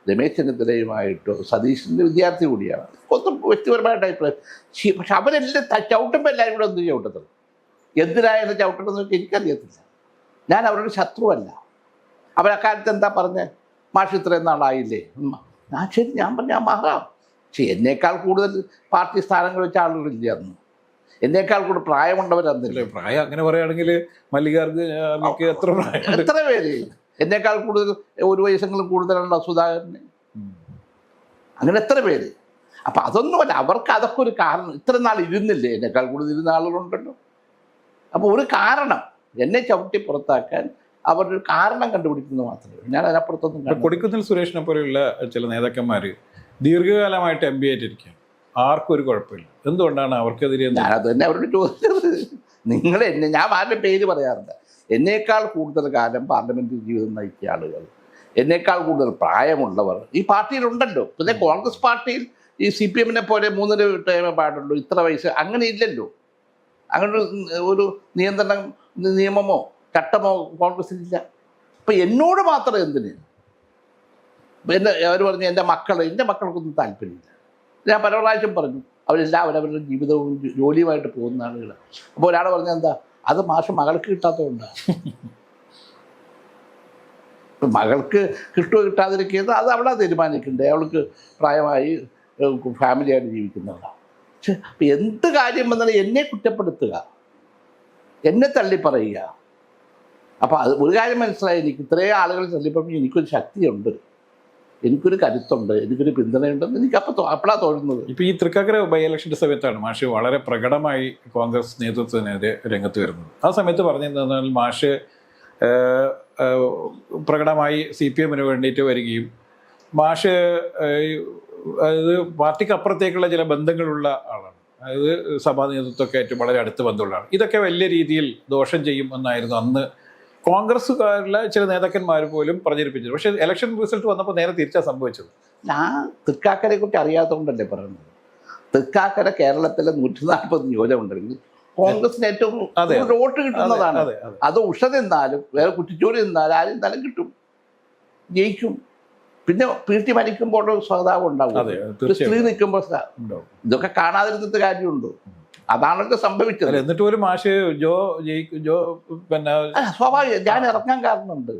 രമേശ് ചെന്നിത്തലയുമായിട്ടോ സതീഷിൻ്റെ വിദ്യാർത്ഥി കൂടിയാണ്, ഒന്നും വ്യക്തിപരമായിട്ട് അഭിപ്രായം. പക്ഷെ അവരെല്ലാം ചവിട്ടുമ്പോൾ എല്ലാവരും കൂടെ ഒന്നും ചവിട്ടത്തുള്ളൂ. എന്തിനായാലും ചവിട്ടണമെന്ന് വെച്ചാൽ എനിക്കറിയത്തില്ല. ഞാൻ അവരുടെ ശത്രുവല്ല. അവരക്കാലത്ത് എന്താ പറഞ്ഞത്? മാഷ് ഇത്രയും നാളായില്ലേ? ശരി, ഞാൻ പറഞ്ഞ മാറാം. പക്ഷെ എന്നേക്കാൾ കൂടുതൽ പാർട്ടി സ്ഥാനങ്ങൾ വെച്ച ആളുകളില്ല അന്ന്. എന്നേക്കാൾ കൂടെ പ്രായമുണ്ടവരന്നില്ല. പ്രായം അങ്ങനെ പറയുകയാണെങ്കിൽ മല്ലികാർജുനക്ക് എത്ര പ്രായം? എത്ര പേര് എന്നേക്കാൾ കൂടുതൽ 1 വയസ്സെങ്കിലും കൂടുതലുള്ള സുധാകരന്, അങ്ങനെ എത്ര പേര്. അപ്പം അതൊന്നുമല്ല, അവർക്ക് അതൊക്കെ ഒരു കാരണം. ഇത്ര നാൾ ഇരുന്നില്ലേ, എന്നേക്കാൾ കൂടുതൽ ഇരുന്ന ആളുകളുണ്ടല്ലോ. അപ്പോൾ ഒരു കാരണം, എന്നെ ചവിട്ടി പുറത്താക്കാൻ അവരൊരു കാരണം കണ്ടുപിടിക്കുന്നത് മാത്രമേ ഉള്ളൂ. ഞാൻ അതിനപ്പുറത്തൊന്നും. കൊടിക്കുന്നിൽ സുരേഷിനെ പോലെയുള്ള ചില നേതാക്കന്മാർ ദീർഘകാലമായിട്ട് MP ആയിട്ടിരിക്കുകയാണ്. ആർക്കും ഒരു കുഴപ്പമില്ല. എന്തുകൊണ്ടാണ് അവർക്കെതിരെ? ഞാനത് തന്നെ അവരോട് ചോദിച്ചത്. നിങ്ങൾ ഞാൻ ആരുടെ പേര് പറയാറില്ല. എന്നേക്കാൾ കൂടുതൽ കാലം പാർലമെന്റ് ജീവിതം നയിച്ച ആളുകൾ, എന്നേക്കാൾ കൂടുതൽ പ്രായമുള്ളവർ ഈ പാർട്ടിയിലുണ്ടല്ലോ. പിന്നെ കോൺഗ്രസ് പാർട്ടിയിൽ ഈ CPM പോലെ 3 ടൈമേ പാടുള്ളൂ, ഇത്ര വയസ്സ്, അങ്ങനെ ഇല്ലല്ലോ. അങ്ങനെ ഒരു നിയമമോ ചട്ടമോ കോൺഗ്രസിലില്ല. അപ്പം എന്നോട് മാത്രം എന്തിന്? അവർ പറഞ്ഞു എൻ്റെ മക്കൾക്കൊന്നും താല്പര്യമില്ല. ഞാൻ പല പ്രാവശ്യം പറഞ്ഞു, അവരെല്ലാം അവരവരുടെ ജീവിതവും ജോലിയുമായിട്ട് പോകുന്ന ആളുകളാണ്. അപ്പോൾ ഒരാൾ പറഞ്ഞാൽ എന്താ, അത് മാഷ് മകൾക്ക് കിട്ടാത്തതുകൊണ്ടാണ്. മകൾക്ക് കിട്ടുമോ കിട്ടാതിരിക്കുന്നത് അത് അവളാ തീരുമാനിക്കണ്ടേ. അവൾക്ക് പ്രായമായി ഫാമിലിയായിട്ട് ജീവിക്കുന്നവളാണ്. പക്ഷെ എന്ത് കാര്യം വന്നാലും എന്നെ കുറ്റപ്പെടുത്തുക, എന്നെ തള്ളിപ്പറയുക. അപ്പോൾ അത് ഒരു കാര്യം മനസ്സിലായി, എനിക്ക് ഇത്രയും ആളുകൾ തള്ളിപ്പറഞ്ഞ് എനിക്കൊരു ശക്തിയുണ്ട്, എനിക്കൊരു കരുത്തുണ്ട്, എനിക്കൊരു പിന്തുണയുണ്ടെന്ന് എനിക്ക് അപ്പോഴാണ് തോന്നുന്നത്. ഇപ്പോൾ ഈ തൃക്കാക്കര ബൈ ഇലക്ഷൻ്റെ സമയത്താണ് മാഷ് വളരെ പ്രകടമായി കോൺഗ്രസ് നേതൃത്വത്തിനെതിരെ രംഗത്ത് വരുന്നത്. ആ സമയത്ത് പറഞ്ഞിരുന്നാൽ മാഷ് പ്രകടമായി CPM വേണ്ടിയിട്ട് വരികയും മാഷ് അതായത് പാർട്ടിക്ക് അപ്പുറത്തേക്കുള്ള ചില ബന്ധങ്ങളുള്ള ആളാണ്. അതായത് സഭാ നേതൃത്വമൊക്കെ ആയിട്ട് വളരെ അടുത്ത ബന്ധമുള്ളതാണ്. ഇതൊക്കെ വലിയ രീതിയിൽ ദോഷം ചെയ്യും എന്നായിരുന്നു അന്ന് കോൺഗ്രസ്സുകാരിലെ ചില നേതാക്കന്മാർ പോലും പ്രചരിപ്പിച്ചത്. പക്ഷേ ഇലക്ഷൻ റിസൾട്ട് വന്നപ്പോൾ നേരെ തിരിച്ചാണ് സംഭവിച്ചത്. ഞാൻ തൃക്കാക്കരയെ കുറിച്ച് അറിയാത്തതുകൊണ്ടല്ലേ പറയുന്നത്. തൃക്കാക്കര കേരളത്തിലെ 140 നിയോജകമുണ്ടെങ്കിൽ കോൺഗ്രസിന് ഏറ്റവും വോട്ട് കിട്ടുന്നതാണ്. അത് ഉഷ നിന്നാലും വേറെ കുറ്റിച്ചോറ് നിന്നാലും ആരും നിന്നാലും കിട്ടും, ജയിക്കും. പിന്നെ പീട്ടി മരിക്കുമ്പോൾ സ്വതാപം ഉണ്ടാവും, സ്ത്രീ നിൽക്കുമ്പോൾ ഇതൊക്കെ കാണാതിരുന്നിട്ട് കാര്യമുണ്ടോ? അതാണല്ലോ സംഭവിച്ചത്. എന്നിട്ട് പോലും മാഷ് പിന്നെ സ്വാഭാവികം ഞാൻ ഇറങ്ങാൻ കാരണമുണ്ട്.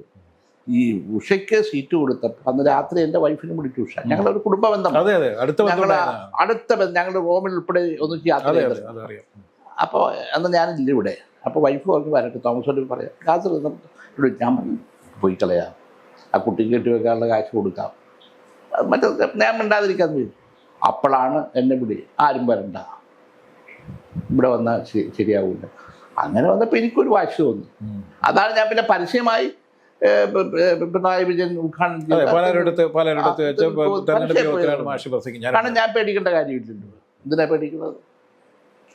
ഈ ഉഷയ്ക്ക് സീറ്റ് കൊടുത്തപ്പോൾ അന്ന് രാത്രി എൻ്റെ വൈഫിനെ വിളിച്ചു ഉഷ. ഞങ്ങളൊരു കുടുംബ ബന്ധം, ഞങ്ങളുടെ റൂമിൽ ഉൾപ്പെടെ ഒന്നിച്ച് യാത്ര ചെയ്തത്. അപ്പോൾ അന്ന് ഞാനില്ല ഇവിടെ. അപ്പോൾ വൈഫ് പറഞ്ഞ് വരട്ടെ, തോമസ് പറയാം രാത്രി ഞാൻ പോയി കളയാം, ആ കുട്ടിക്ക് കെട്ടി വെക്കാനുള്ള കാശ് കൊടുക്കാം, മറ്റേ ഞാൻ മിണ്ടാതിരിക്കാന്ന് ചോദിച്ചു. അപ്പോഴാണ് എന്നെ വിളി, ആരും വരണ്ട, ഇവിടെ വന്നാൽ ശരിയാവില്ല. അങ്ങനെ വന്നപ്പോൾ എനിക്കൊരു വാശി തോന്നി. അതാണ് ഞാൻ പിന്നെ പരസ്യമായി പിണറായി വിജയൻ ഉദ്ഘാടനം ചെയ്തത്. കാരണം ഞാൻ പേടിക്കേണ്ട കാര്യമില്ലല്ലോ. എന്തിനാ പേടിക്കുന്നത്?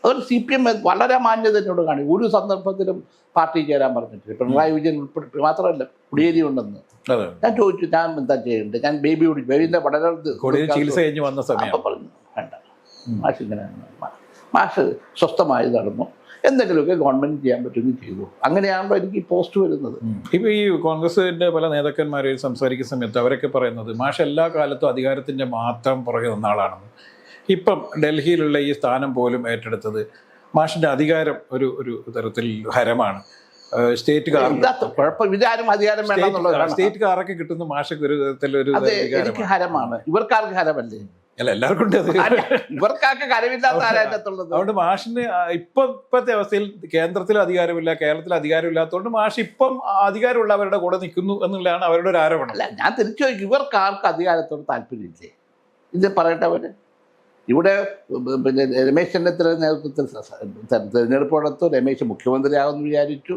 അതൊരു CPM വളരെ മാന്യത എന്നോട് കാണിക്കും. ഒരു സന്ദർഭത്തിലും പാർട്ടി ചേരാൻ പറഞ്ഞിട്ടില്ല. പിണറായി വിജയൻ ഉൾപ്പെടെ മാത്രമല്ല, കുടിയേരി ഉണ്ടെന്ന് ഞാൻ ചോദിച്ചു, ഞാൻ എന്താ ചെയ്യേണ്ടത്? ഞാൻ ബേബിയുടെ വളരെ ചികിത്സ കഴിഞ്ഞ് വന്ന സമയം പറഞ്ഞു വേണ്ട, മാഷ് ഇങ്ങനെ മാഷ് സ്വസ്ഥമായി നടന്നു, എന്തെങ്കിലുമൊക്കെ ഗവൺമെന്റ് ചെയ്യാൻ പറ്റുമെങ്കിൽ ചെയ്തു. അങ്ങനെയാണല്ലോ എനിക്ക് ഈ പോസ്റ്റ് വരുന്നത്. ഇപ്പോൾ ഈ കോൺഗ്രസിന്റെ പല നേതാക്കന്മാർ സംസാരിക്കുന്ന സമയത്ത് അവരൊക്കെ പറയുന്നത് മാഷ് എല്ലാ കാലത്തും അധികാരത്തിന്റെ മാത്രം പുറകെ നിന്ന ആളാണെന്ന്. ഇപ്പം ഡൽഹിയിലുള്ള ഈ സ്ഥാനം പോലും ഏറ്റെടുത്തത് മാഷിന്റെ അധികാരം ഒരു തരത്തിൽ ഹരമാണ്. സ്റ്റേറ്റ് കാറൊക്കെ കിട്ടുന്ന മാഷൊക്കെ ഒരു തരത്തിലൊരു ഹരമാണ്. ഇവർക്കാർക്ക് ഹരമല്ലേ? അല്ല, എല്ലാവർക്കും ഉണ്ട്. ഇവർക്കാർക്ക് ഹരമില്ലാത്ത ആരായിട്ടുള്ളത്. അതുകൊണ്ട് മാഷിന് ഇപ്പോഴത്തെ അവസ്ഥയിൽ കേന്ദ്രത്തിൽ അധികാരമില്ല, കേരളത്തിൽ അധികാരമില്ലാത്തതുകൊണ്ട് മാഷ് ഇപ്പം അധികാരമുള്ളവരുടെ കൂടെ നിൽക്കുന്നു എന്നുള്ളതാണ് അവരുടെ ഒരു ആരോപണം. അല്ല, ഞാൻ തിരിച്ചു ചോദിക്കും, ഇവർക്കാർക്ക് അധികാരത്തോട് താല്പര്യമില്ലേ? ഇത് പറയട്ടെ. അവര് ഇവിടെ പിന്നെ രമേശ് ചെന്നിത്തല നേതൃത്വത്തിൽ തെരഞ്ഞെടുപ്പ് രമേശ് മുഖ്യമന്ത്രിയാകുമെന്ന് വിചാരിച്ചു,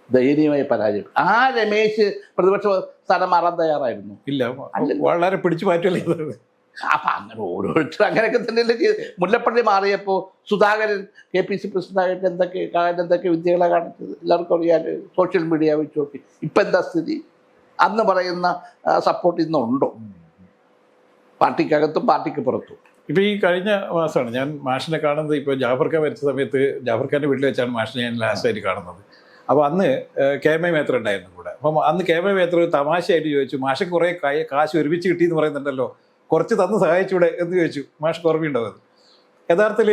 ധൈര്യമായി പരാജയം. ആ രമേശ് പ്രതിപക്ഷ സ്ഥാനം മാറാൻ തയ്യാറായിരുന്നു? ഇല്ല, വളരെ പിടിച്ചു മാറ്റല്ലേ. അപ്പം അങ്ങനെ ഓരോരുത്തരും അങ്ങനെയൊക്കെ തന്നെയല്ലേ ചെയ്ത്. മുല്ലപ്പള്ളി മാറിയപ്പോൾ സുധാകരൻ KPC പ്രസിഡന്റായിട്ട് എന്തൊക്കെ വിദ്യകളെ കാണിച്ചത് എല്ലാവർക്കും അറിയാതെ. സോഷ്യൽ മീഡിയ വെച്ച് നോക്കി ഇപ്പം എന്താ സ്ഥിതി? അന്ന് പറയുന്ന സപ്പോർട്ട് ഇന്നുണ്ടോ പാർട്ടിക്കകത്തും പാർട്ടിക്ക് പുറത്തും? ഇപ്പോൾ ഈ കഴിഞ്ഞ മാസമാണ് ഞാൻ മാഷിനെ കാണുന്നത്. ഇപ്പോൾ ജാഫർ ഖാൻ മരിച്ച സമയത്ത് ജാഫർ ഖാൻ്റെ വീട്ടിൽ വെച്ചാണ് മാഷിനെ ഞാൻ ലാസ്റ്റായിട്ട് കാണുന്നത്. അപ്പോൾ അന്ന് KM മേത്ര ഉണ്ടായിരുന്നു കൂടെ. അപ്പം അന്ന് KM മേത്ര ഒരു തമാശയായിട്ട് ചോദിച്ചു, മാഷ് കുറേ കാശ് ഒരുമിച്ച് കിട്ടിയെന്ന് പറയുന്നുണ്ടല്ലോ, കുറച്ച് തന്ന് സഹായിച്ചൂടെ എന്ന് ചോദിച്ചു. മാഷ് ഓർമ്മയുണ്ടാവും. യഥാർത്ഥത്തിൽ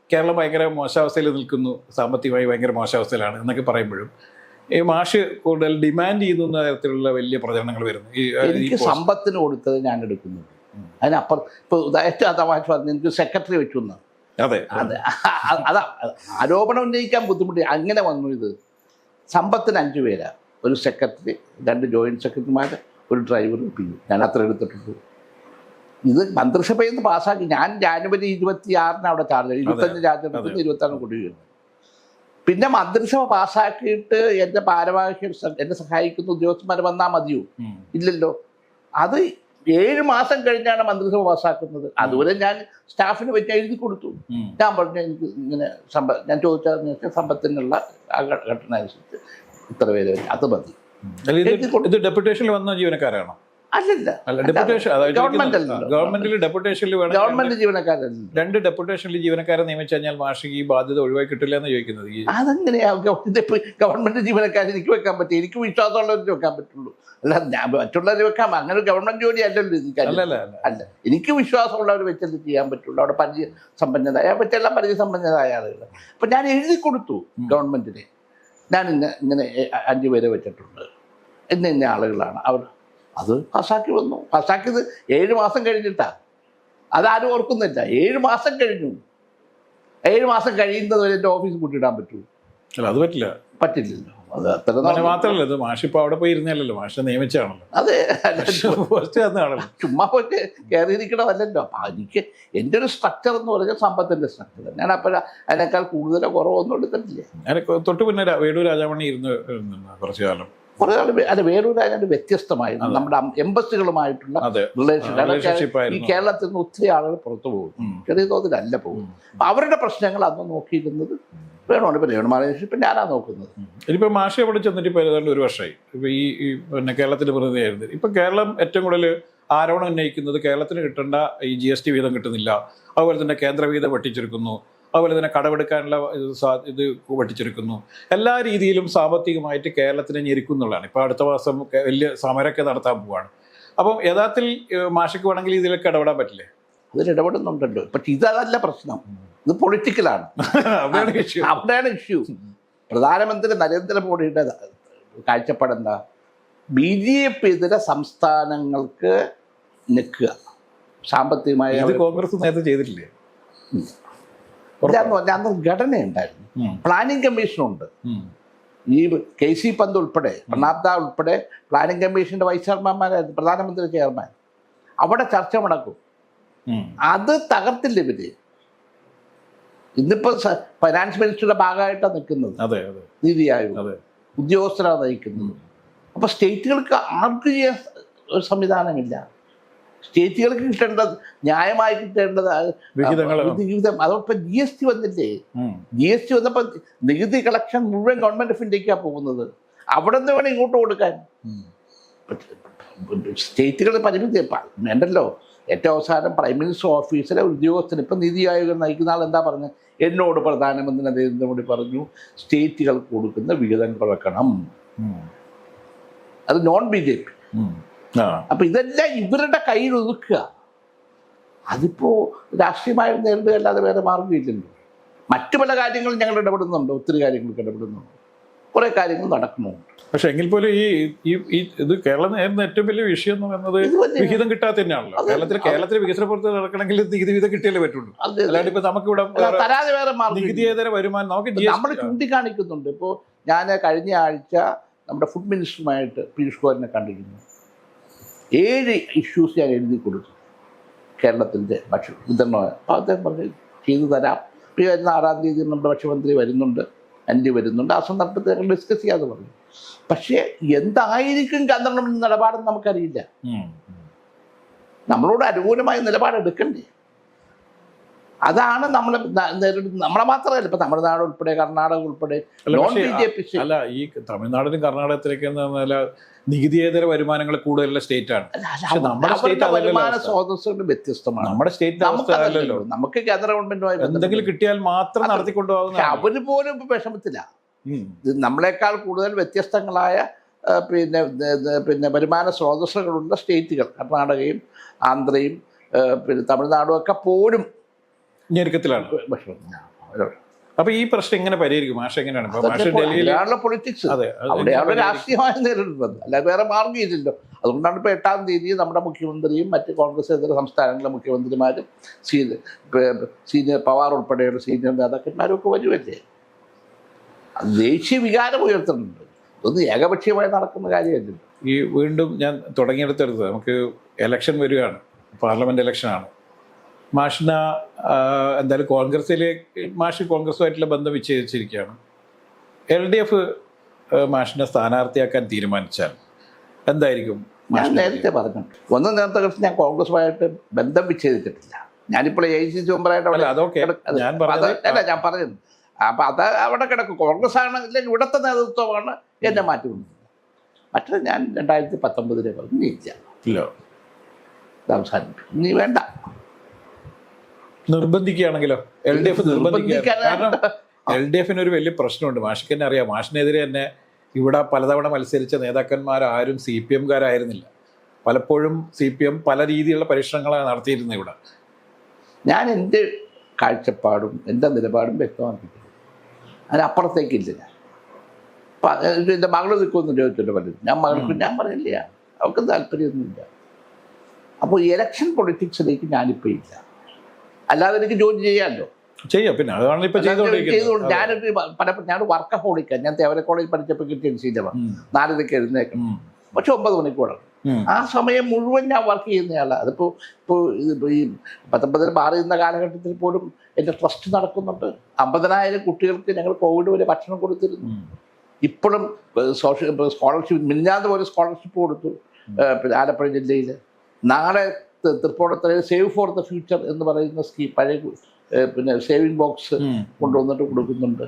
കേരളം ഭയങ്കര മോശാവസ്ഥയിൽ നിൽക്കുന്നു, സാമ്പത്തികമായി ഭയങ്കര മോശാവസ്ഥയിലാണ് എന്നൊക്കെ പറയുമ്പോഴും ഈ മാഷ് കൂടുതൽ ഡിമാൻഡ് ചെയ്യുന്ന തരത്തിലുള്ള വലിയ പ്രചരണങ്ങൾ വരുന്നു. എനിക്ക് സമ്പത്തിന് കൊടുത്തത് ഞാൻ എടുക്കുന്നു. അതിനപ്പുറം ഇപ്പോൾ ഏറ്റവും തമാശ പറഞ്ഞു, എനിക്ക് സെക്രട്ടറി വെച്ചു എന്നാണ്. അതെ അത് അതാ ആരോപണം ഉന്നയിക്കാൻ ബുദ്ധിമുട്ടി. അങ്ങനെ വന്നു ഇത്. സമ്പത്തിന് 5 പേരാ, ഒരു സെക്രട്ടറി, 2 ജോയിന്റ് സെക്രട്ടറിമാർ, ഒരു ഡ്രൈവർ, ഞാൻ അത്ര എടുത്തിട്ടുണ്ട്. ഇത് മന്ത്രിസഭയിൽ നിന്ന് പാസ്സാക്കി. ഞാൻ ജാനുവരി 26 അവിടെ ചാർജ്, 25 ചാർജ് എടുക്കുന്നു, 26 കൊണ്ടുവരുന്നു. പിന്നെ മന്ത്രിസഭ പാസ്സാക്കിയിട്ട് എൻ്റെ ഭാരവാഹികൾ എന്നെ സഹായിക്കുന്ന ഉദ്യോഗസ്ഥന്മാർ വന്നാൽ മതിയോ? ഇല്ലല്ലോ. അത് 7 മാസം കഴിഞ്ഞാണ് മന്ത്രിസഭ പാസ്സാക്കുന്നത്. അതുവരെ ഞാൻ സ്റ്റാഫിന് വെച്ച് എഴുതി കൊടുത്തു. ഞാൻ പറഞ്ഞു എനിക്ക് ഇങ്ങനെ ഞാൻ ചോദിച്ചാൽ സമ്പത്തിനുള്ള ആ ഘട്ടന അനുസരിച്ച് ഇത്ര പേര് വെച്ച് അത് മതി. ഇത് ഡെപ്യൂട്ടേഷനിൽ വന്ന ജീവനക്കാരാണോ? അല്ലല്ല, ഗവൺമെന്റ് ഡെപ്യൂട്ടേഷനിൽ വേണം. ഗവൺമെന്റ് ജീവനക്കാരല്ല. 2 ഡെപ്യൂട്ടേഷനിൽ ജീവനക്കാരെ നിയമിച്ചു കഴിഞ്ഞാൽ മാഷിക്ക് ഈ ബാധ്യത ഒഴിവായി കിട്ടില്ല എന്ന് ചോദിക്കുന്നത്. അതെങ്ങനെയാ? ഗവൺമെന്റ് ജീവനക്കാരെ എനിക്ക് വെക്കാൻ പറ്റും, എനിക്ക് വിശ്വാസമുള്ളവർക്ക് വെക്കാൻ പറ്റുള്ളൂ. അല്ല ഞാൻ മറ്റുള്ളവർ വെക്കാം, അങ്ങനെ ഗവൺമെന്റ് ജോലി അല്ലല്ലോ ഇത്. അല്ല, എനിക്ക് വിശ്വാസമുള്ളവർ വെച്ചത് ചെയ്യാൻ പറ്റുള്ളൂ. അവിടെ പരിചയസമ്പന്നതായ മറ്റെല്ലാം പരിചയസമ്പന്നതായ ആളുകൾ. അപ്പം ഞാൻ എഴുതി കൊടുത്തു ഗവൺമെന്റിന്, ഞാൻ ഇങ്ങനെ 5 പേരെ വെച്ചിട്ടുണ്ട്, ഇന്ന ആളുകളാണ് അവർ. അത് പാസ്സാക്കി വന്നു. പാസ്സാക്കിയത് 7 മാസം കഴിഞ്ഞിട്ടാണ്. അതാരും ഓർക്കുന്നില്ല. 7 മാസം കഴിഞ്ഞു. 7 മാസം കഴിയുന്നത് വരെ എൻ്റെ ഓഫീസ് പൂട്ടിയിടാൻ പറ്റുമോ? അല്ല, അത് പറ്റില്ല. പറ്റില്ലല്ലോ. അത് അത്ര മാത്രമല്ല, ഇത് മാഷിപ്പോ അവിടെ പോയി ഇരുന്നല്ലോ, മാഷ നിയമിച്ചാണല്ലോ. അതെ, ചുമ്മാ പോയിട്ട് കയറിയിരിക്കണമല്ലല്ലോ. അപ്പം എനിക്ക് എൻ്റെ ഒരു സ്ട്രക്ചർ എന്ന് പറഞ്ഞാൽ സമ്പത്തിൻ്റെ സ്ട്രക്ചർ. ഞാൻ അപ്പോൾ അതിനേക്കാൾ കൂടുതലോ കുറവൊന്നും എടുത്തിട്ടില്ല. ഞാൻ തൊട്ട് പിന്നെ വേടൂർ രാജാമണി ഇരുന്ന് കുറച്ചു കാലം. കുറേ ആൾ അല്ല, വേറൊരു രാജ്യം വ്യത്യസ്തമായിരുന്നു. നമ്മുടെ എംബസികളുമായിട്ടുള്ള റിലേഷൻഷിപ്പ്. ഈ കേരളത്തിൽ നിന്ന് ഒത്തിരി ആളുകൾ പുറത്തു പോകും, ചെറിയ തോതിലല്ല പോകും. അപ്പം അവരുടെ പ്രശ്നങ്ങൾ അന്ന് നോക്കിയിരുന്നത് വേണോണ്ട്. ഇപ്പം രേണുമാളേശ്വരി ഇപ്പം ഞാനാ നോക്കുന്നത്. ഇനിയിപ്പോൾ മാഷി അവിടെ ചെന്നിട്ട് ഇപ്പോൾ ഏതാണ്ട് 1 വർഷമായി. ഇപ്പോൾ ഈ പിന്നെ കേരളത്തിൻ്റെ പ്രതിനിധിയായിരുന്നു. ഇപ്പം കേരളം ഏറ്റവും കൂടുതൽ ആരോപണം ഉന്നയിക്കുന്നത് കേരളത്തിന് കിട്ടേണ്ട ഈ GST വീതം കിട്ടുന്നില്ല, അതുപോലെ തന്നെ കേന്ദ്ര വീതം വെട്ടിച്ചെടുക്കുന്നു, അതുപോലെ തന്നെ കടമെടുക്കാനുള്ള ഇത് വെട്ടിച്ചെടുക്കുന്നു. എല്ലാ രീതിയിലും സാമ്പത്തികമായിട്ട് കേരളത്തിനെ ഞെരുക്കുന്നുള്ളതാണ്. ഇപ്പോൾ അടുത്ത മാസം വലിയ സമരമൊക്കെ നടത്താൻ പോവാണ്. അപ്പം യഥാർത്ഥത്തിൽ മാഷയ്ക്ക് വേണമെങ്കിൽ ഇതിലൊക്കെ ഇടപെടാൻ പറ്റില്ലേ? അതിൽ ഇടപെടുന്നുണ്ടല്ലോ. പക്ഷെ ഇതല്ല പ്രശ്നം, ഇത് പൊളിറ്റിക്കലാണ്. അവിടെയാണ് ഇഷ്യൂ. പ്രധാനമന്ത്രി നരേന്ദ്രമോദിയുടെ കാഴ്ചപ്പാടെന്താ? BJP ഇതര സംസ്ഥാനങ്ങൾക്ക് നിൽക്കുക സാമ്പത്തികമായി. കോൺഗ്രസ് നേരത്തെ ചെയ്തിട്ടില്ലേ? അന്ന് ഘടനയുണ്ടായിരുന്നു, പ്ലാനിംഗ് കമ്മീഷനുണ്ട്. ഈ KC പന്ത് ഉൾപ്പെടെ, പ്രണാബ് ദാ ഉൾപ്പെടെ പ്ലാനിംഗ് കമ്മീഷന്റെ വൈസ് ചെയർമാൻമാരായിരുന്നു, പ്രധാനമന്ത്രി ചെയർമാൻ. അവിടെ ചർച്ച നടക്കും. അത് തകർത്തില്ല ഇവര്. ഇന്നിപ്പോ ഫൈനാൻസ് മിനിസ്റ്ററുടെ ഭാഗമായിട്ടാണ് നിൽക്കുന്നത്, നീതി ആയോഗ് ഉദ്യോഗസ്ഥരാണ് നയിക്കുന്നത്. അപ്പൊ സ്റ്റേറ്റുകൾക്ക് ആർക്കും ചെയ്യാൻ ഒരു സംവിധാനമില്ല. സ്റ്റേറ്റുകൾക്ക് കിട്ടേണ്ടത്, ന്യായമായി കിട്ടേണ്ടത് വിഹിതം. അതോടൊപ്പം GST വന്നില്ലേ? GST വന്നപ്പോൾ നികുതി കളക്ഷൻ മുഴുവൻ ഗവൺമെന്റ് ഓഫ് ഇന്ത്യക്കാണ് പോകുന്നത്. അവിടെ നിന്ന് വേണം ഇങ്ങോട്ട് കൊടുക്കാൻ. സ്റ്റേറ്റുകൾ പരിമിതി വേണ്ടല്ലോ. ഏറ്റവും അവസാനം പ്രൈം മിനിസ്റ്റർ ഓഫീസിലെ ഉദ്യോഗസ്ഥന്, ഇപ്പം നീതി ആയോഗ് നയിക്കുന്ന ആൾ എന്താ പറഞ്ഞത്? എന്നോട് പ്രധാനമന്ത്രി നരേന്ദ്രമോദി പറഞ്ഞു, സ്റ്റേറ്റുകൾക്ക് കൊടുക്കുന്ന വിഹിതം കുറക്കണം. അത് നോൺ BJP. അപ്പൊ ഇതെല്ലാം ഇവരുടെ കയ്യിൽ ഒതുക്കുക. അതിപ്പോ രാഷ്ട്രീയമായി നേരിടുക അല്ലാതെ വേറെ മാർഗ്ഗമില്ലല്ലോ. മറ്റു പല കാര്യങ്ങളും ഞങ്ങൾ ഇടപെടുന്നുണ്ട്, ഒത്തിരി കാര്യങ്ങൾക്ക് ഇടപെടുന്നുണ്ട്, കുറെ കാര്യങ്ങൾ നടക്കുന്നുണ്ട്. പക്ഷെ എങ്കിൽ പോലും ഈ ഇത് കേരളം നേരിടുന്ന ഏറ്റവും വലിയ വിഷയം എന്ന് പറയുന്നത് വിഹിതം കിട്ടാത്ത തന്നെയാണല്ലോ. കേരളത്തിൽ വികസന പ്രവർത്തനം നടക്കണമെങ്കിൽ നികുതി വിഹിതം കിട്ടിയാലേ പറ്റുള്ളൂ. അല്ലാണ്ട് ഇപ്പൊ നമുക്കിവിടെ തരാതെ വേറെ നികുതിയേതര വരുമാനം നമ്മൾ ചൂണ്ടിക്കാണിക്കുന്നുണ്ട്. ഇപ്പോൾ ഞാൻ കഴിഞ്ഞ ആഴ്ച നമ്മുടെ ഫുഡ് മിനിസ്റ്ററുമായിട്ട് പീയൂഷ് ഗോയലിനെ കണ്ടിരുന്നു. 7 ഇഷ്യൂസ് ഞാൻ എഴുതി കൊടുത്തു കേരളത്തിൻ്റെ ഭക്ഷ്യ വിതരണമായ. അപ്പോൾ അദ്ദേഹം പറഞ്ഞു ചെയ്തു തരാം. ഇപ്പോൾ വരുന്ന 6-ാം തീയതി നമ്മുടെ ഭക്ഷ്യമന്ത്രി വരുന്നുണ്ട്, എൻ്റെ വരുന്നുണ്ട്. ആ സന്ദർഭത്തിൽ ഞങ്ങൾ ഡിസ്കസ് ചെയ്യാതെ പറഞ്ഞു. പക്ഷേ എന്തായിരിക്കും കേന്ദ്രം നിലപാടെന്ന് നമുക്കറിയില്ല. നമ്മളോട് അനുകൂലമായ നിലപാടെടുക്കണ്ടേ? അതാണ് നമ്മൾ നേരിടുന്നത്. നമ്മളെ മാത്രമല്ല, ഇപ്പം തമിഴ്നാട് ഉൾപ്പെടെ കർണാടക ഉൾപ്പെടെ നോൺ BJP. അല്ല, ഈ തമിഴ്നാടിനും കർണാടകത്തിലേക്ക് നികുതിയേതര വരുമാനങ്ങൾ കൂടുതലുള്ള സ്റ്റേറ്റ് ആണ്. വരുമാന സ്രോതസ്സുകൾ വ്യത്യസ്തമാണ്. നമ്മുടെ സ്റ്റേറ്റ് നമുക്ക് കേന്ദ്ര ഗവൺമെന്റുമായി എന്തെങ്കിലും കിട്ടിയാൽ മാത്രം നടത്തിക്കൊണ്ടുപോകുന്ന അവര് പോലും ഇപ്പൊ വിഷമത്തില്ല. നമ്മളെക്കാൾ കൂടുതൽ വ്യത്യസ്തങ്ങളായ പിന്നെ വരുമാന സ്രോതസ്സുകളുള്ള സ്റ്റേറ്റുകൾ കർണാടകയും ആന്ധ്രയും പിന്നെ തമിഴ്നാടും ഒക്കെ പോലും ഞെരുക്കത്തിലാണ്. അപ്പൊ ഈ പ്രശ്നം എങ്ങനെ പരിഹരിക്കും? മാഷ് എങ്ങനെയാണ് ഇപ്പൊ മാഷ് ഡൽഹിയിൽ പൊളിറ്റിക്സ് അതെ അവിടെയാണ് രാഷ്ട്രീയമായി നേരിടുന്നത്, അല്ല വേറെ മാർഗ്ഗമില്ലല്ലോ. അതുകൊണ്ടാണ് ഇപ്പോൾ 8-ാം തീയതി നമ്മുടെ മുഖ്യമന്ത്രിയും മറ്റ് കോൺഗ്രസ് ഇതര സംസ്ഥാനങ്ങളിലെ മുഖ്യമന്ത്രിമാരും സീനിയർ പവാർ ഉൾപ്പെടെയുള്ള സീനിയർ നേതാക്കന്മാരും ഒക്കെ വരുമല്ലേ. ദേശീയ വികാരം ഉയർത്തുന്നുണ്ട്, ഇതൊന്നും ഏകപക്ഷീയമായി നടക്കുന്ന കാര്യമല്ല. ഈ വീണ്ടും ഞാൻ തുടങ്ങിയെടുത്തെടുത്ത് നമുക്ക് ഇലക്ഷൻ വരികയാണ്, പാർലമെന്റ് ഇലക്ഷനാണ്. മാഷിന എന്തായാലും മാഷ് കോൺഗ്രസുമായിട്ടുള്ള ബന്ധം വിച്ഛേദിച്ചിരിക്കുകയാണ്. LDF മാഷിനെ സ്ഥാനാർത്ഥിയാക്കാൻ തീരുമാനിച്ചാൽ എന്തായിരിക്കും? ഞാൻ നേരത്തെ പറഞ്ഞു, ഒന്നും നേരത്തെ കുറിച്ച് ഞാൻ കോൺഗ്രസുമായിട്ട് ബന്ധം വിച്ഛേദിച്ചിട്ടില്ല. ഞാനിപ്പോൾ AICC മെമ്പറായിട്ട് ഞാൻ പറയുന്നു. അപ്പം അത് അവിടെ കിടക്കും. കോൺഗ്രസ് ആണെങ്കിൽ ഇവിടുത്തെ നേതൃത്വമാണ് എന്നെ മാറ്റിക്കൊണ്ടത്. മറ്റത് ഞാൻ 2019 പറഞ്ഞു ഇല്ല, അവസാനിപ്പിക്കും, നീ വേണ്ട. നിർബന്ധിക്കുകയാണെങ്കിലോ? LDF നിർബന്ധിക്കുക. കാരണം LDFന് ഒരു വലിയ പ്രശ്നമുണ്ട്, മാഷിക്ക് തന്നെ അറിയാം. മാഷിനെതിരെ തന്നെ ഇവിടെ പലതവണ മത്സരിച്ച നേതാക്കന്മാരാരും CPM-കാരായിരുന്നില്ല. പലപ്പോഴും CPM പല രീതിയിലുള്ള പരീക്ഷണങ്ങളാണ് നടത്തിയിരുന്നത് ഇവിടെ. ഞാൻ എൻ്റെ കാഴ്ചപ്പാടും എൻ്റെ നിലപാടും വ്യക്തമാക്കിയിട്ടുണ്ട്, അതിനപ്പുറത്തേക്കില്ല. ഞാൻ എൻ്റെ മകൾ നിൽക്കുമെന്ന് ചോദിച്ചിട്ട് പലരും, ഞാൻ പറഞ്ഞില്ല, അവർക്ക് താല്പര്യമൊന്നുമില്ല. അപ്പോൾ ഇലക്ഷൻ പൊളിറ്റിക്സിലേക്ക് ഞാനിപ്പോൾ ഇല്ല. അല്ലാതെ എനിക്ക് ജോലി ചെയ്യാമല്ലോ, ചെയ്യാം. പിന്നെ അതാണ് ഇപ്പൊ ചെയ്തുകൊണ്ട് ഞാൻ വർക്കഹോളിക്കാണ്. ഞാൻ തേവര കോളേജ് പഠിച്ചപ്പോൾ കിട്ടിയ ശീലമാണ് 4:00 എഴുന്നേക്കണം, പക്ഷെ 9 മണിക്കൂറാണ്. ആ സമയം മുഴുവൻ ഞാൻ വർക്ക് ചെയ്യുന്നയാളാണ്. അതിപ്പോൾ ഈ 19 മാറി നിന്ന കാലഘട്ടത്തിൽ പോലും എൻ്റെ ട്രസ്റ്റ് നടക്കുന്നുണ്ട്. 50,000 കുട്ടികൾക്ക് ഞങ്ങൾ കോവിഡ് വരെ ഭക്ഷണം കൊടുത്തിരുന്നു. ഇപ്പോഴും സ്കോളർഷിപ്പ്, മിനിഞ്ഞാന്ന് പോലെ സ്കോളർഷിപ്പ് കൊടുത്തു ആലപ്പുഴ ജില്ലയിൽ. നാളെ തൃപ്പൂണിത്തുറയിൽ സേവ് ഫോർ ദ ഫ്യൂച്ചർ എന്ന് പറയുന്ന സ്കീം, പഴയ സേവിങ് ബോക്സ് കൊണ്ടുവന്നിട്ട് കൊടുക്കുന്നുണ്ട്,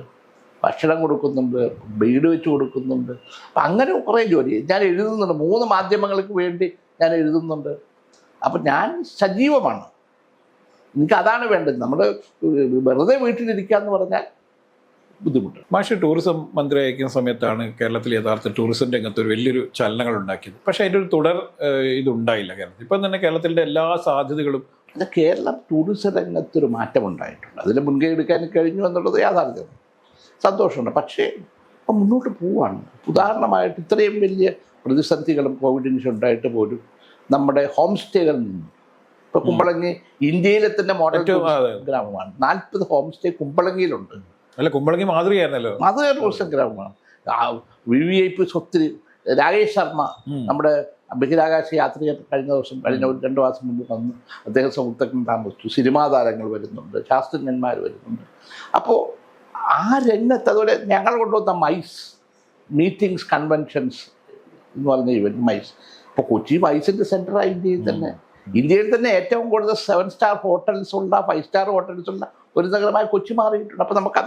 ഭക്ഷണം കൊടുക്കുന്നുണ്ട്, വീട് വെച്ച് കൊടുക്കുന്നുണ്ട്. അപ്പം അങ്ങനെ കുറേ ജോലി ഞാൻ എഴുതുന്നുണ്ട്. 3 മാധ്യമങ്ങൾക്ക് വേണ്ടി ഞാൻ എഴുതുന്നുണ്ട്. അപ്പം ഞാൻ സജീവമാണ്. എനിക്ക് അതാണ് വേണ്ടത്. നമ്മൾ വെറുതെ വീട്ടിലിരിക്കുക എന്ന് പറഞ്ഞാൽ ബുദ്ധിമുട്ട്. മാഷ് ടൂറിസം മന്ത്രി അയക്കുന്ന സമയത്താണ് കേരളത്തിൽ യഥാർത്ഥ ടൂറിസം രംഗത്ത് ഒരു വലിയൊരു ചലനങ്ങൾ ഉണ്ടാക്കിയത്. പക്ഷേ അതിൻ്റെ ഒരു തുടർ ഇതുണ്ടായില്ല കേരളത്തിൽ. ഇപ്പം തന്നെ കേരളത്തിൻ്റെ എല്ലാ സാധ്യതകളും അത് കേരളം ടൂറിസം രംഗത്തൊരു മാറ്റമുണ്ടായിട്ടുണ്ട്. അതിന് മുൻകൈ എടുക്കാൻ കഴിഞ്ഞു എന്നുള്ളത് യാഥാർത്ഥ്യം, സന്തോഷമുണ്ട്. പക്ഷേ അപ്പം മുന്നോട്ട് പോവാണ്. ഉദാഹരണമായിട്ട് ഇത്രയും വലിയ പ്രതിസന്ധികളും കോവിഡിന് ഉണ്ടായിട്ട് പോലും നമ്മുടെ ഹോം സ്റ്റേകളിൽ നിന്നും ഇപ്പോൾ കുമ്പളങ്ങി ഇന്ത്യയിലെ തന്നെ മോഡൽ ഗ്രാമമാണ്. 40 ഹോം സ്റ്റേ കുമ്പളങ്ങിയിലുണ്ട്. അല്ല, കുമ്പളങ്ങി മാതൃകയായിരുന്നല്ലോ. മാതൃക ടൂറിസം ഗ്രാമമാണ്. VVIP സ്വത്തിൽ രാകേഷ് ശർമ്മ നമ്മുടെ ബഹിരാകാശ യാത്രികർ കഴിഞ്ഞ ഒരു 2 മാസം മുമ്പ് വന്ന് അദ്ദേഹം സുഹൃത്തുക്കൾ താമസിച്ചു. സിനിമാ താരങ്ങൾ വരുന്നുണ്ട്, ശാസ്ത്രജ്ഞന്മാർ വരുന്നുണ്ട്. അപ്പോൾ ആ രംഗത്ത് അതുപോലെ ഞങ്ങൾ കൊണ്ടുവന്ന മൈസ് മീറ്റിംഗ്സ് കൺവെൻഷൻസ് എന്ന് പറഞ്ഞ ഇവൻറ്റ് മൈസ്. ഇപ്പോൾ കൊച്ചി മൈസിൻ്റെ സെൻറ്ററായി ഇന്ത്യയിൽ തന്നെ ഏറ്റവും കൂടുതൽ 7 സ്റ്റാർ ഹോട്ടൽസ് ഉള്ള 5 സ്റ്റാർ ഹോട്ടൽസ് ഉള്ള ഒരു നഗരമായി കൊച്ചി മാറിയിട്ടുണ്ട്. അപ്പോൾ നമുക്ക്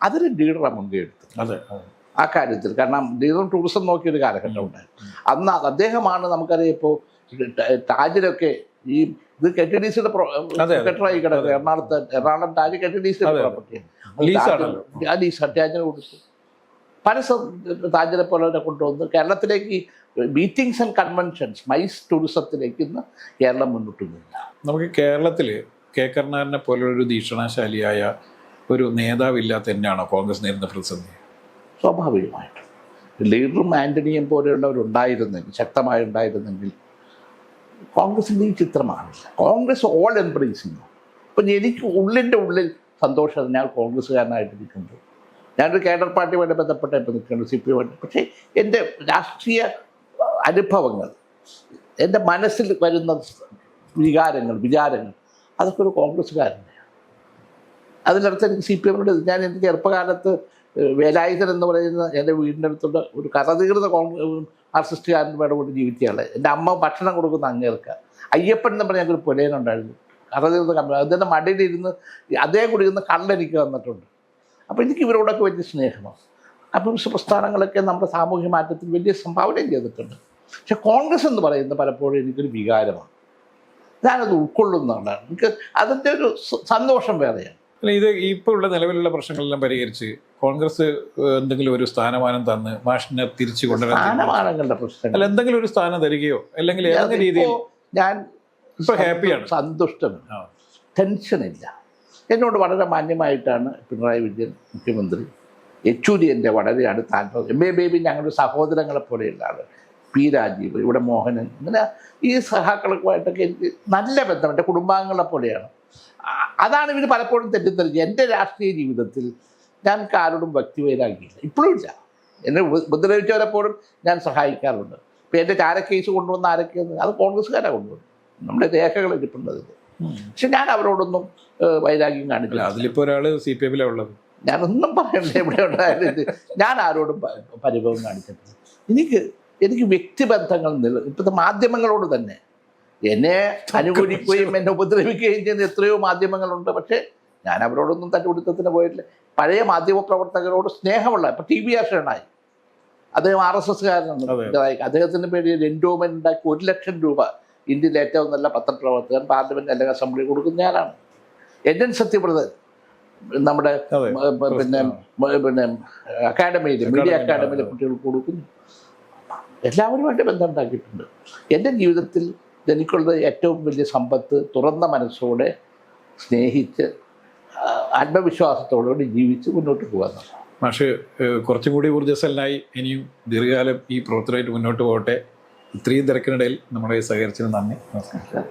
അതിന് ലീഡറാണ് മുൻകൈ എടുത്തത് ആ കാര്യത്തിൽ. കാരണം ലീഡറും ടൂറിസം നോക്കിയൊരു കാലഘട്ടം ഉണ്ടായിരുന്നു. അന്ന് അദ്ദേഹമാണ് നമുക്കറിയാം. ഇപ്പോൾ താജിലൊക്കെ ഈ ഇത് KTDCയുടെ സെക്രട്ടറായി കിടക്കുക. എറണാകുളം താജ് KTDCയുടെ പ്രോപ്പർട്ടിയാണ്. ആ ലീസ് താജിന് കൊടുത്തു. പല താജിനെ പോലെ കൊണ്ടുവന്ന് കേരളത്തിലേക്ക് മീറ്റിംഗ്സ് ആൻഡ് കൺവെൻഷൻസ് മൈസ് ടൂറിസത്തിലേക്ക് ഇന്ന് കേരളം മുന്നോട്ട് പോയില്ല. നമുക്ക് കേരളത്തിൽ കെ കരുണാകരനെ പോലുള്ളൊരു ദീക്ഷണാശാലിയായ ഒരു നേതാവില്ലാത്ത തന്നെയാണോ കോൺഗ്രസ് നേരിടുന്ന പ്രതിസന്ധി? സ്വാഭാവികമായിട്ടും ലീഡറും ആൻ്റണിയും പോലെയുള്ളവരുണ്ടായിരുന്നെങ്കിൽ, ശക്തമായി ഉണ്ടായിരുന്നെങ്കിൽ കോൺഗ്രസിൻ്റെ ഈ ചിത്രമാണില്ല. Congress all embracing. ഇപ്പം എനിക്ക് ഉള്ളിൽ സന്തോഷം, ഞാൻ കോൺഗ്രസ്സുകാരനായിട്ടിരിക്കുമ്പോൾ ഞാനൊരു കേഡർ പാർട്ടിയുമായിട്ട് ബന്ധപ്പെട്ട ഇപ്പോൾ നിൽക്കുന്നത് CPM. പക്ഷേ എൻ്റെ രാഷ്ട്രീയ അനുഭവങ്ങൾ, എൻ്റെ മനസ്സിൽ വരുന്ന വിചാരങ്ങൾ അതൊക്കെ ഒരു കോൺഗ്രസ്സുകാരനെയാണ്. അതിനടുത്ത് എനിക്ക് CPM ഞാൻ എൻ്റെ ചെറുപ്പകാലത്ത് വേലായുധൻ എന്ന് പറയുന്ന എൻ്റെ വീടിൻ്റെ അടുത്തുള്ള ഒരു കഥതീർന്ന ആർട്ടിസ്റ്റുകാരൻ്റെ കൂടെ ജീവിച്ചയാളെ. എൻ്റെ അമ്മ ഭക്ഷണം കൊടുക്കുന്ന അങ്ങേർക്ക് അയ്യപ്പൻ എന്ന് പറഞ്ഞ ഞങ്ങൾക്കൊരു പുലയനുണ്ടായിരുന്നു. കഥതീർന്ന കമ്പനി. അതിൻ്റെ മടിയിലിരുന്ന് അതേ കുടിക്കുന്ന കള്ളെനിക്ക് തന്നിട്ടുണ്ട്. അപ്പോൾ എനിക്ക് ഇവരോടൊക്കെ വലിയ സ്നേഹമാണ്. കമ്മ്യൂണിസ്റ്റ് പ്രസ്ഥാനങ്ങളൊക്കെ നമ്മുടെ സാമൂഹ്യ മാറ്റത്തിൽ വലിയ സംഭാവനയും ചെയ്തിട്ടുണ്ട്. പക്ഷെ കോൺഗ്രസ് എന്ന് പറയുന്നത് പലപ്പോഴും എനിക്കൊരു വികാരമാണ്. ഞാനത് ഉൾക്കൊള്ളുന്നതാണ്. എനിക്ക് അതിൻ്റെ ഒരു സന്തോഷം വേറെയാണ്. ഇത് ഇപ്പോൾ ഉള്ള നിലവിലുള്ള പ്രശ്നങ്ങളെല്ലാം പരിഹരിച്ച് കോൺഗ്രസ് എന്തെങ്കിലും ഒരു സ്ഥാനമാനം തന്ന് മാഷിനെ തിരിച്ചു കൊണ്ടുവരാൻ, സ്ഥാനമാനങ്ങളുടെ പ്രശ്നം അല്ല എന്തെങ്കിലും ഒരു സ്ഥാനം തരികയോ അല്ലെങ്കിൽ ഏതെങ്കിലും രീതിയിൽ ഞാൻ ഇപ്പോൾ ഹാപ്പിയാണ്, സന്തുഷ്ടമാണ്, ടെൻഷനില്ല. എന്നോട് വളരെ മാന്യമായിട്ടാണ് പിണറായി വിജയൻ മുഖ്യമന്ത്രി, യെച്ചൂരി എൻ്റെ വളരെ അടുത്ത ബേബി ഞങ്ങളുടെ സഹോദരങ്ങളെ പോലെയുള്ള ആൾ, പി രാജീവ്, ഇവിടെ മോഹനൻ, ഇങ്ങനെ ഈ സഹാക്കളുമായിട്ടൊക്കെ എനിക്ക് നല്ല ബന്ധം, എൻ്റെ കുടുംബാംഗങ്ങളെ പോലെയാണ്. അതാണ് ഇവർ പലപ്പോഴും തെറ്റിദ്ധരിച്ചത്. എൻ്റെ രാഷ്ട്രീയ ജീവിതത്തിൽ ഞാൻ ആരോടും വ്യക്തിവൈരാഗിയില്ല, ഇപ്പോഴും ഇല്ല. എന്നെ ഉപദ്രവിച്ചവരെപ്പോഴും ഞാൻ സഹായിക്കാറുണ്ട്. ഇപ്പം എൻ്റെ ചാരക്കേസ് കൊണ്ടുവന്ന ആരൊക്കെയെന്ന് അത് കോൺഗ്രസ്സുകാരാണ് കൊണ്ടുവന്നത്, നമ്മുടെ രേഖകൾ ഇരിപ്പുണ്ട് അതിൽ. പക്ഷെ ഞാൻ അവരോടൊന്നും വൈരാഗ്യം കാണിക്കില്ല. അതിലിപ്പോൾ ഒരാൾ CPM ഉള്ളത്, ഞാനൊന്നും പറയണ്ട, എവിടെ ഉണ്ടായത് ഞാൻ ആരോടും പരിഭവം കാണിച്ചിട്ടില്ല. എനിക്ക് വ്യക്തിബന്ധങ്ങൾ ഇപ്പോഴത്തെ മാധ്യമങ്ങളോട് തന്നെ എന്നെ അനുകൂലിക്കുകയും എന്നെ ഉപദ്രവിക്കുകയും ചെയ്യുന്ന എത്രയോ മാധ്യമങ്ങളുണ്ട്. പക്ഷേ ഞാൻ അവരോടൊന്നും തട്ടുപിടുത്തത്തിന് പോയിട്ടില്ല. പഴയ മാധ്യമ പ്രവർത്തകരോട് സ്നേഹമുള്ള, ഇപ്പം TB അക്ഷരനായി, അദ്ദേഹം RSSകാരനാണ്. അദ്ദേഹത്തിൻ്റെ പേര് എൻഡോമെന്റ് ഉണ്ടാക്കി 1 ലക്ഷം രൂപ ഇന്ത്യയിലെ ഏറ്റവും നല്ല പത്രപ്രവർത്തകൻ പാർലമെന്റ് അല്ലെങ്കിൽ അസംബ്ലി കൊടുക്കുന്നയാളാണ്. NN സത്യപ്രദൻ നമ്മുടെ പിന്നെ അക്കാഡമിയിൽ, മീഡിയ അക്കാഡമിയിലെ കുട്ടികൾക്ക് കൊടുക്കുന്നു. എല്ലാവരുമായിട്ട് ബന്ധം ഉണ്ടാക്കിയിട്ടുണ്ട്. എൻ്റെ ജീവിതത്തിൽ എനിക്കുള്ള ഏറ്റവും വലിയ സമ്പത്ത് തുറന്ന മനസ്സോടെ സ്നേഹിച്ച് ആത്മവിശ്വാസത്തോടുകൂടി ജീവിച്ച് മുന്നോട്ട് പോകാമെന്നാണ്. മാഷ് കുറച്ചും കൂടി ഊർജ്ജസ്വലനായി ഇനിയും ദീർഘകാലം ഈ പ്രവർത്തനമായിട്ട് മുന്നോട്ട് പോകട്ടെ. ഇത്രയും തിരക്കിനിടയിൽ നമ്മളെ സഹകരിച്ചതിന് നന്ദി. നമസ്കാരം.